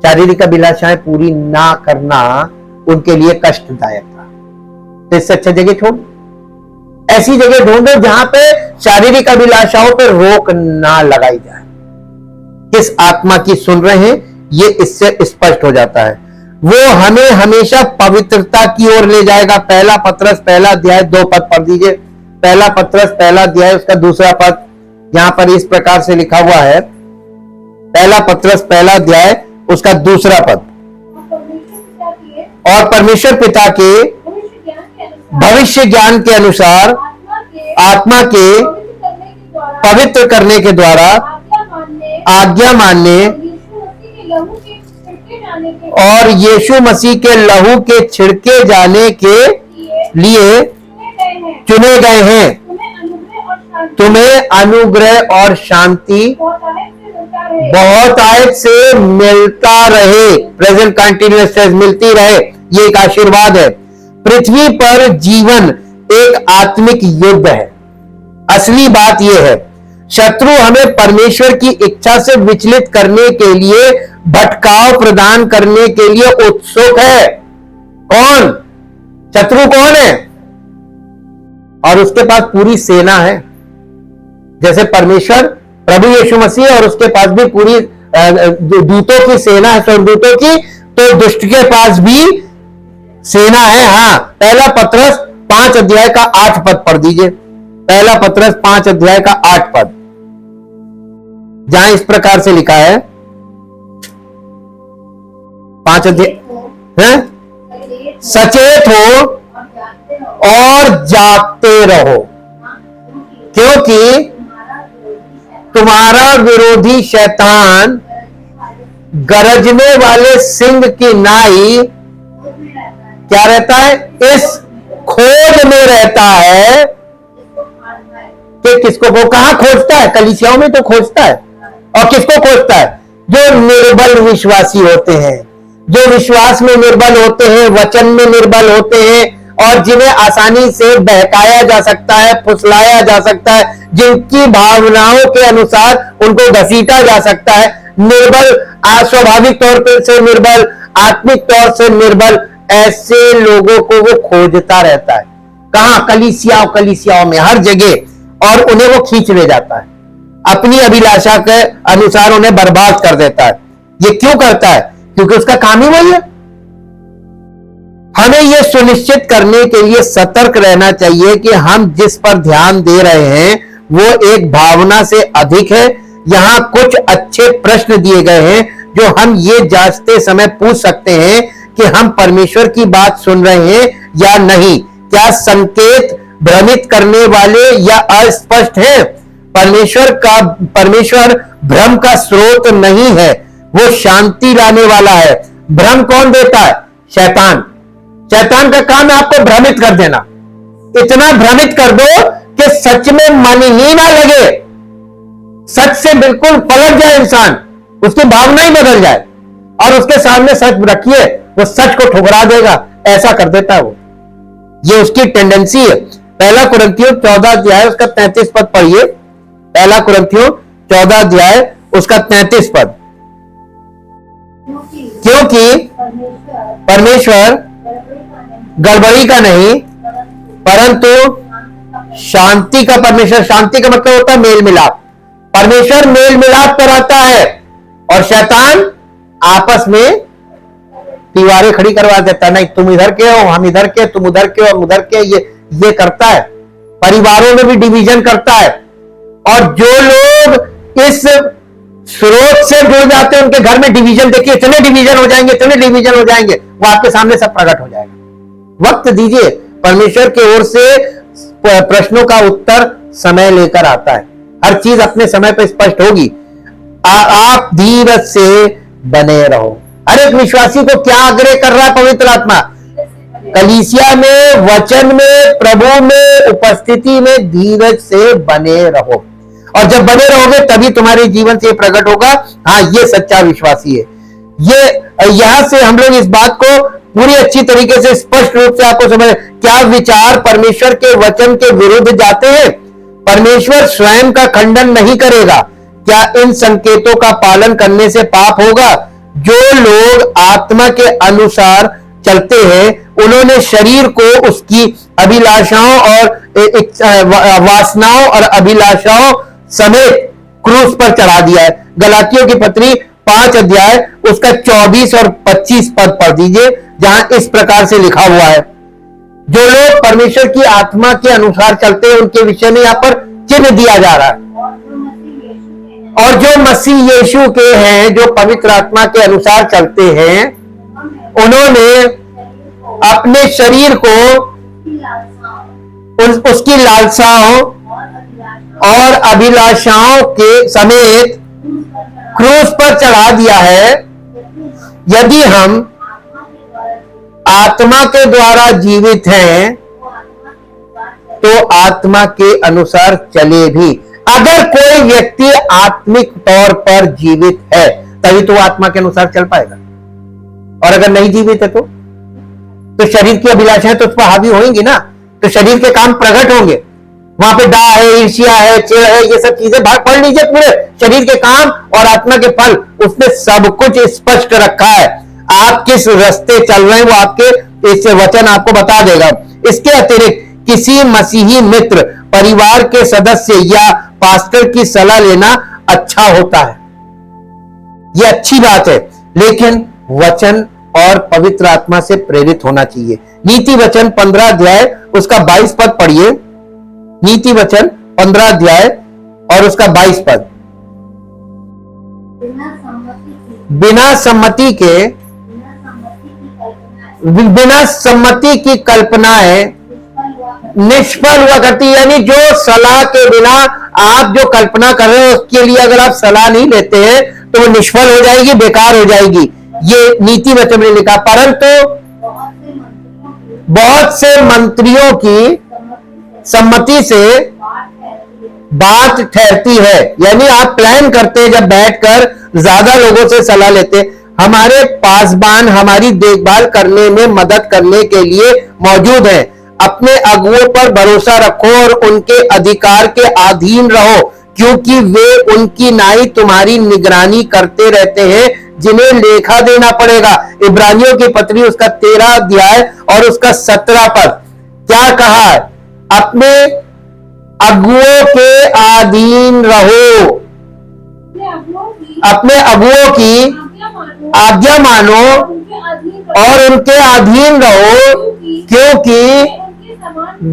शारीरिक अभिलाषाएं पूरी ना करना उनके लिए कष्टदायक था, तो इससे अच्छा जगह छोड़, ऐसी जगह ढूंढो जहां पे शारीरिक अभिलाषाओं पर रोक ना लगाई जाए। किस आत्मा की सुन रहे हैं ये इससे स्पष्ट हो जाता है। वो हमें हमेशा पवित्रता की ओर ले जाएगा। पहला पत्रस पहला अध्याय 2 पद पढ़ दीजिए। पहला पत्रस पहला अध्याय उसका दूसरा पद यहां पर इस प्रकार से लिखा हुआ है। पहला पत्रस पहला अध्याय उसका दूसरा पद, और परमेश्वर पिता के भविष्य ज्ञान के अनुसार आत्मा के पवित्र करने के द्वारा आज्ञा मानने और यीशु मसीह के लहू के छिड़के जाने के लिए चुने गए हैं। तुम्हें अनुग्रह और शांति बहुत आयत से मिलता रहे, प्रेजेंट कंटिन्यूअस टेंस, मिलती रहे, ये एक आशीर्वाद है। पृथ्वी पर जीवन एक आत्मिक युद्ध है। असली बात यह है, शत्रु हमें परमेश्वर की इच्छा से विचलित करने के लिए, भटकाव प्रदान करने के लिए उत्सुक है। कौन? शत्रु कौन है? और उसके पास पूरी सेना है। जैसे परमेश्वर प्रभु यीशु मसीह और उसके पास भी पूरी दूतों की सेना है, स्वर्गदूतों की, तो दुष्ट के पास भी सेना है। हाँ, पहला पत्रस 5 अध्याय का 8 पद पढ़ दीजिए। पहला पत्रस 5 अध्याय का 8 पद, जहां इस प्रकार से लिखा है, 5 अध्याय है, सचेत हो और जागते रहो, क्योंकि तुम्हारा विरोधी शैतान गरजने वाले सिंह की नाई क्या रहता है? इस खोज में रहता है कि किसको, वो कहां खोजता है? कलीसियाओं में तो खोजता है। और किसको खोजता है? जो निर्बल विश्वासी होते हैं, जो विश्वास में निर्बल होते हैं, वचन में निर्बल होते हैं, और जिन्हें आसानी से बहकाया जा सकता है, फुसलाया जा सकता है, जिनकी भावनाओं के अनुसार उनको घसीटा जा सकता है। निर्बल, स्वाभाविक तौर पर से निर्बल, आत्मिक तौर से निर्बल, ऐसे लोगों को वो खोजता रहता है। कहां? कलीसियाओं में, हर जगह, और उन्हें वो खींच ले जाता है, अपनी अभिलाषा के अनुसार उन्हें बर्बाद कर देता है। ये क्यों करता है? क्योंकि उसका काम ही वही है। हमें यह सुनिश्चित करने के लिए सतर्क रहना चाहिए कि हम जिस पर ध्यान दे रहे हैं वो एक भावना से अधिक है। यहां कुछ अच्छे प्रश्न दिए गए हैं जो हम ये जांचते समय पूछ सकते हैं कि हम परमेश्वर की बात सुन रहे हैं या नहीं। क्या संकेत भ्रमित करने वाले या अस्पष्ट है? परमेश्वर भ्रम का स्रोत नहीं है, वो शांति लाने वाला है। भ्रम कौन देता है? शैतान। शैतान का काम है आपको भ्रमित कर देना। इतना भ्रमित कर दो कि सच में मन ही ना लगे, सच से बिल्कुल पलट जाए इंसान, उसकी भावना ही बदल जाए, और उसके सामने सच रखिए, वो सच को ठुकरा देगा। ऐसा कर देता है वो, ये उसकी टेंडेंसी है। पहला कुरिन्थियों 14 अध्याय उसका 33 पद पढ़िए। पहला कुरिन्थियों 14 अध्याय उसका 33 पद, क्योंकि परमेश्वर गड़बड़ी का नहीं परंतु शांति का परमेश्वर। शांति का मतलब होता है मेल मिलाप। परमेश्वर मेल मिलाप कराता है, और शैतान आपस में दीवारें खड़ी करवा देता है। नहीं, तुम इधर के हो, हम इधर के, तुम उधर के हो, हम उधर के, ये करता है। परिवारों में भी डिवीजन करता है, और जो लोग इस स्रोत से जुड़ जाते हैं उनके घर में डिवीजन, देखिए इतने डिवीजन हो जाएंगे, इतने डिवीजन हो जाएंगे, वो आपके सामने सब प्रकट हो जाएगा। वक्त दीजिए, परमेश्वर की ओर से प्रश्नों का उत्तर समय लेकर आता है। हर चीज अपने समय पर स्पष्ट होगी। आप धीरज से बने रहो। हर एक विश्वासी को क्या आग्रह कर रहा है पवित्र आत्मा? कलीसिया में, वचन में, प्रभु में, उपस्थिति में धीरज से बने रहो। और जब बने रहोगे तभी तुम्हारे जीवन से प्रकट होगा, हाँ ये सच्चा विश्वासी है। ये यहां से हम लोग इस बात को पूरी अच्छी तरीके से स्पष्ट रूप से आपको समझ, क्या विचार परमेश्वर के वचन के विरुद्ध जाते हैं? परमेश्वर स्वयं का खंडन नहीं करेगा। क्या इन संकेतों का पालन करने से पाप होगा? जो लोग आत्मा के अनुसार चलते हैं उन्होंने शरीर को उसकी अभिलाषाओं और वासनाओं और अभिलाषाओं समेत क्रूस पर चढ़ा दिया है। गलातियों की पत्री 5 अध्याय उसका 24 और 25 पद पढ़ दीजिए, जहां इस प्रकार से लिखा हुआ है। जो लोग परमेश्वर की आत्मा के अनुसार चलते हैं उनके विषय में यहां पर चिन्ह दिया जा रहा है। और जो मसीह यीशु के हैं, जो पवित्र आत्मा के अनुसार चलते हैं, उन्होंने अपने शरीर को उसकी लालसाओं और अभिलाषाओं के समेत क्रूस पर चढ़ा दिया है। यदि हम आत्मा के द्वारा जीवित हैं तो आत्मा के अनुसार चले भी। अगर कोई व्यक्ति आत्मिक तौर पर जीवित है तभी तो आत्मा के अनुसार चल पाएगा, और अगर नहीं जीवित है तो शरीर की अभिलाषाएं तो उस पर हावी होंगी ना, तो शरीर के काम प्रकट होंगे। वहां पे डाह है, ईर्ष्या है, चेह है, ये सब चीजें भाग पढ़ लीजिए, पूरे शरीर के काम और आत्मा के फल, उसने सब कुछ स्पष्ट रखा है। आप किस रास्ते चल रहे हैं वो आपके इस वचन आपको बता देगा। इसके अतिरिक्त किसी मसीही मित्र, परिवार के सदस्य या पास्टर की सलाह लेना अच्छा होता है, यह अच्छी बात है, लेकिन वचन और पवित्र आत्मा से प्रेरित होना चाहिए। नीति वचन 15 अध्याय उसका 22 पद पढ़िए। नीति वचन 15 अध्याय और उसका 22 पद। बिना सम्मति की कल्पनाएं निष्फल हुआ करती, यानी जो सलाह के बिना आप जो कल्पना कर रहे हो उसके लिए अगर आप सलाह नहीं लेते हैं तो वो निष्फल हो जाएगी, बेकार हो जाएगी। ये नीति वचन में लिखा। परंतु बहुत से मंत्रियों की सम्मति से बात ठहरती है, यानी आप प्लान करते हैं जब बैठकर ज्यादा लोगों से सलाह लेते, हमारे पासबान हमारी देखभाल करने में मदद करने के लिए मौजूद हैं। अपने अगुओं पर भरोसा रखो और उनके अधिकार के अधीन रहो, क्योंकि वे उनकी नाई तुम्हारी निगरानी करते रहते हैं जिन्हें लेखा देना पड़ेगा। इब्रानियों की पत्री उसका 13 अध्याय और उसका 17 पद क्या कहा है? अपने अगुओं के अधीन रहो, अपने अगुओं की आज्ञा मानो और उनके अधीन रहो, क्योंकि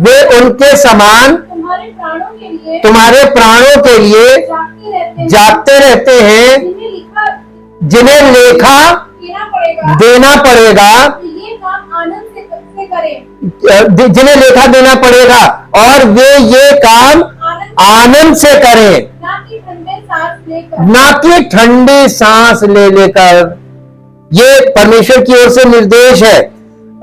वे उनके समान तुम्हारे प्राणों के लिए जागते रहते हैं, जिन्हें लेखा देना पड़ेगा, जिन्हें लेखा देना पड़ेगा, और वे ये काम आनंद से करें, ना कि ठंडी सांस ले लेकर। ये परमेश्वर की ओर से निर्देश है,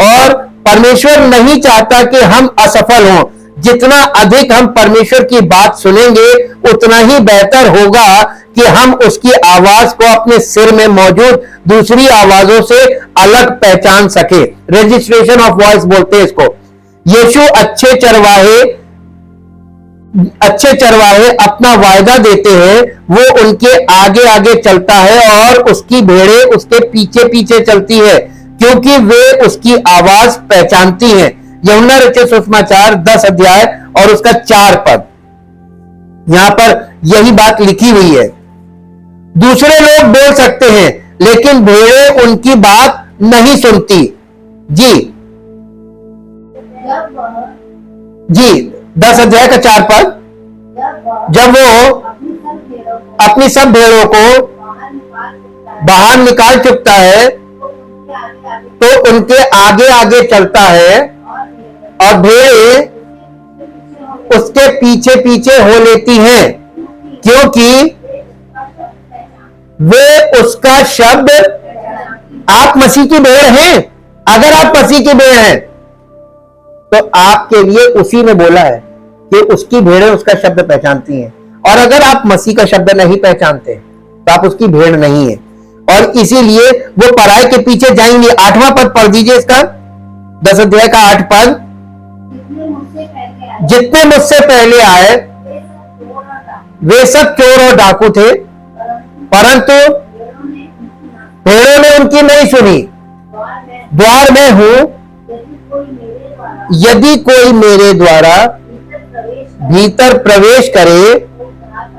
और परमेश्वर नहीं चाहता कि हम असफल हों। जितना अधिक हम परमेश्वर की बात सुनेंगे उतना ही बेहतर होगा कि हम उसकी आवाज को अपने सिर में मौजूद दूसरी आवाजों से अलग पहचान सके। रजिस्ट्रेशन ऑफ वॉइस बोलते हैं इसको। यीशु अच्छे चरवाहे अपना वायदा देते हैं, वो उनके आगे आगे चलता है और उसकी भेड़ें उसके पीछे पीछे चलती है, क्योंकि वे उसकी आवाज पहचानती हैं। यूहन्ना रचित सुसमाचार 10 अध्याय और उसका 4 पद, यहां पर यही बात लिखी हुई है। दूसरे लोग बोल सकते हैं लेकिन भेड़ें उनकी बात नहीं सुनती। जी 10 अध्याय का 4 पद, जब वो अपनी सब भेड़ों को बाहर निकाल चुकता है तो उनके आगे आगे चलता है और भेड़ें उसके पीछे पीछे हो लेती हैं, क्योंकि वे उसका शब्द आप मसीह की भेड़ हैं। अगर आप मसीह की भेड़ हैं तो आपके लिए उसी ने बोला है कि उसकी भेड़ें उसका शब्द पहचानती हैं। और अगर आप मसीह का शब्द नहीं पहचानते तो आप उसकी भेड़ नहीं है, और इसीलिए वो पराये के पीछे जाएंगे। 8वां पद पढ़ दीजिए इसका, 10 अध्याय का 8 पद। जितने मुझसे पहले आए वे सब चोर और डाकू थे, परंतु भेड़ों ने उनकी नहीं सुनी। द्वार में हूं, यदि कोई मेरे द्वारा भीतर प्रवेश करे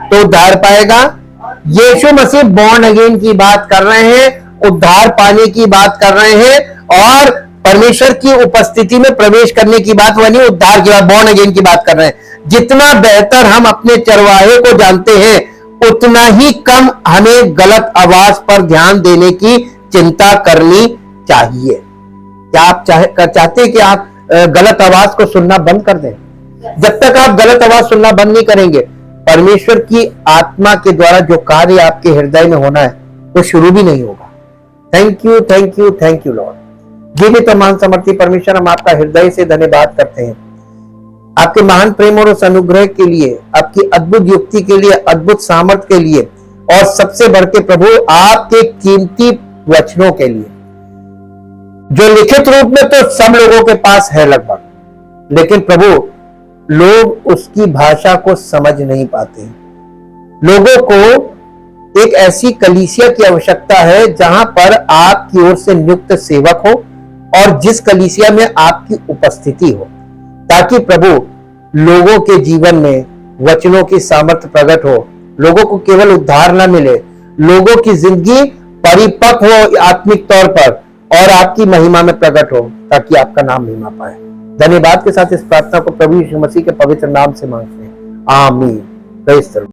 तो उद्धार पाएगा। यीशु मसीह बॉर्न अगेन की बात कर रहे हैं, उद्धार पाने की बात कर रहे हैं, और परमेश्वर की उपस्थिति में प्रवेश करने की बात, वही उद्धार की बात, बॉर्न अगेन की बात कर रहे हैं। जितना बेहतर हम अपने चरवाहे को जानते हैं, उतना ही कम हमें गलत आवाज पर ध्यान देने की चिंता करनी चाहिए। क्या आप चाहते हैं कि आप गलत आवाज को सुनना बंद कर दें? जब तक आप गलत आवाज सुनना बंद नहीं करेंगे, परमेश्वर की आत्मा के द्वारा जो कार्य आपके हृदय में होना है वो शुरू भी नहीं होगा। Thank you, thank you, thank you Lord. जीवित और महान समर्थी परमेश्वर, हम आपका हृदय से धन्यवाद करते हैं आपके महान प्रेम और उस अनुग्रह के लिए, आपकी अद्भुत युक्ति के लिए, अद्भुत सामर्थ के लिए, और सबसे बढ़ के प्रभु आपके कीमती वचनों के लिए, जो लिखित रूप में तो सब लोगों के पास है लगभग, लेकिन प्रभु लोग उसकी भाषा को समझ नहीं पाते। लोगों को एक ऐसी कलीसिया की आवश्यकता है जहां पर आपकी ओर से नियुक्त सेवक हो, और जिस कलीसिया में आपकी उपस्थिति हो, ताकि प्रभु लोगों के जीवन में वचनों की सामर्थ्य प्रकट हो, लोगों को केवल उद्धार न मिले, लोगों की जिंदगी परिपक्व हो आत्मिक तौर पर, और आपकी महिमा में प्रकट हो, ताकि आपका नाम महिमा पाए। धन्यवाद के साथ इस प्रार्थना को प्रभु यीशु मसीह के पवित्र नाम से मांगते हैं, आमीन। Praise the Lord.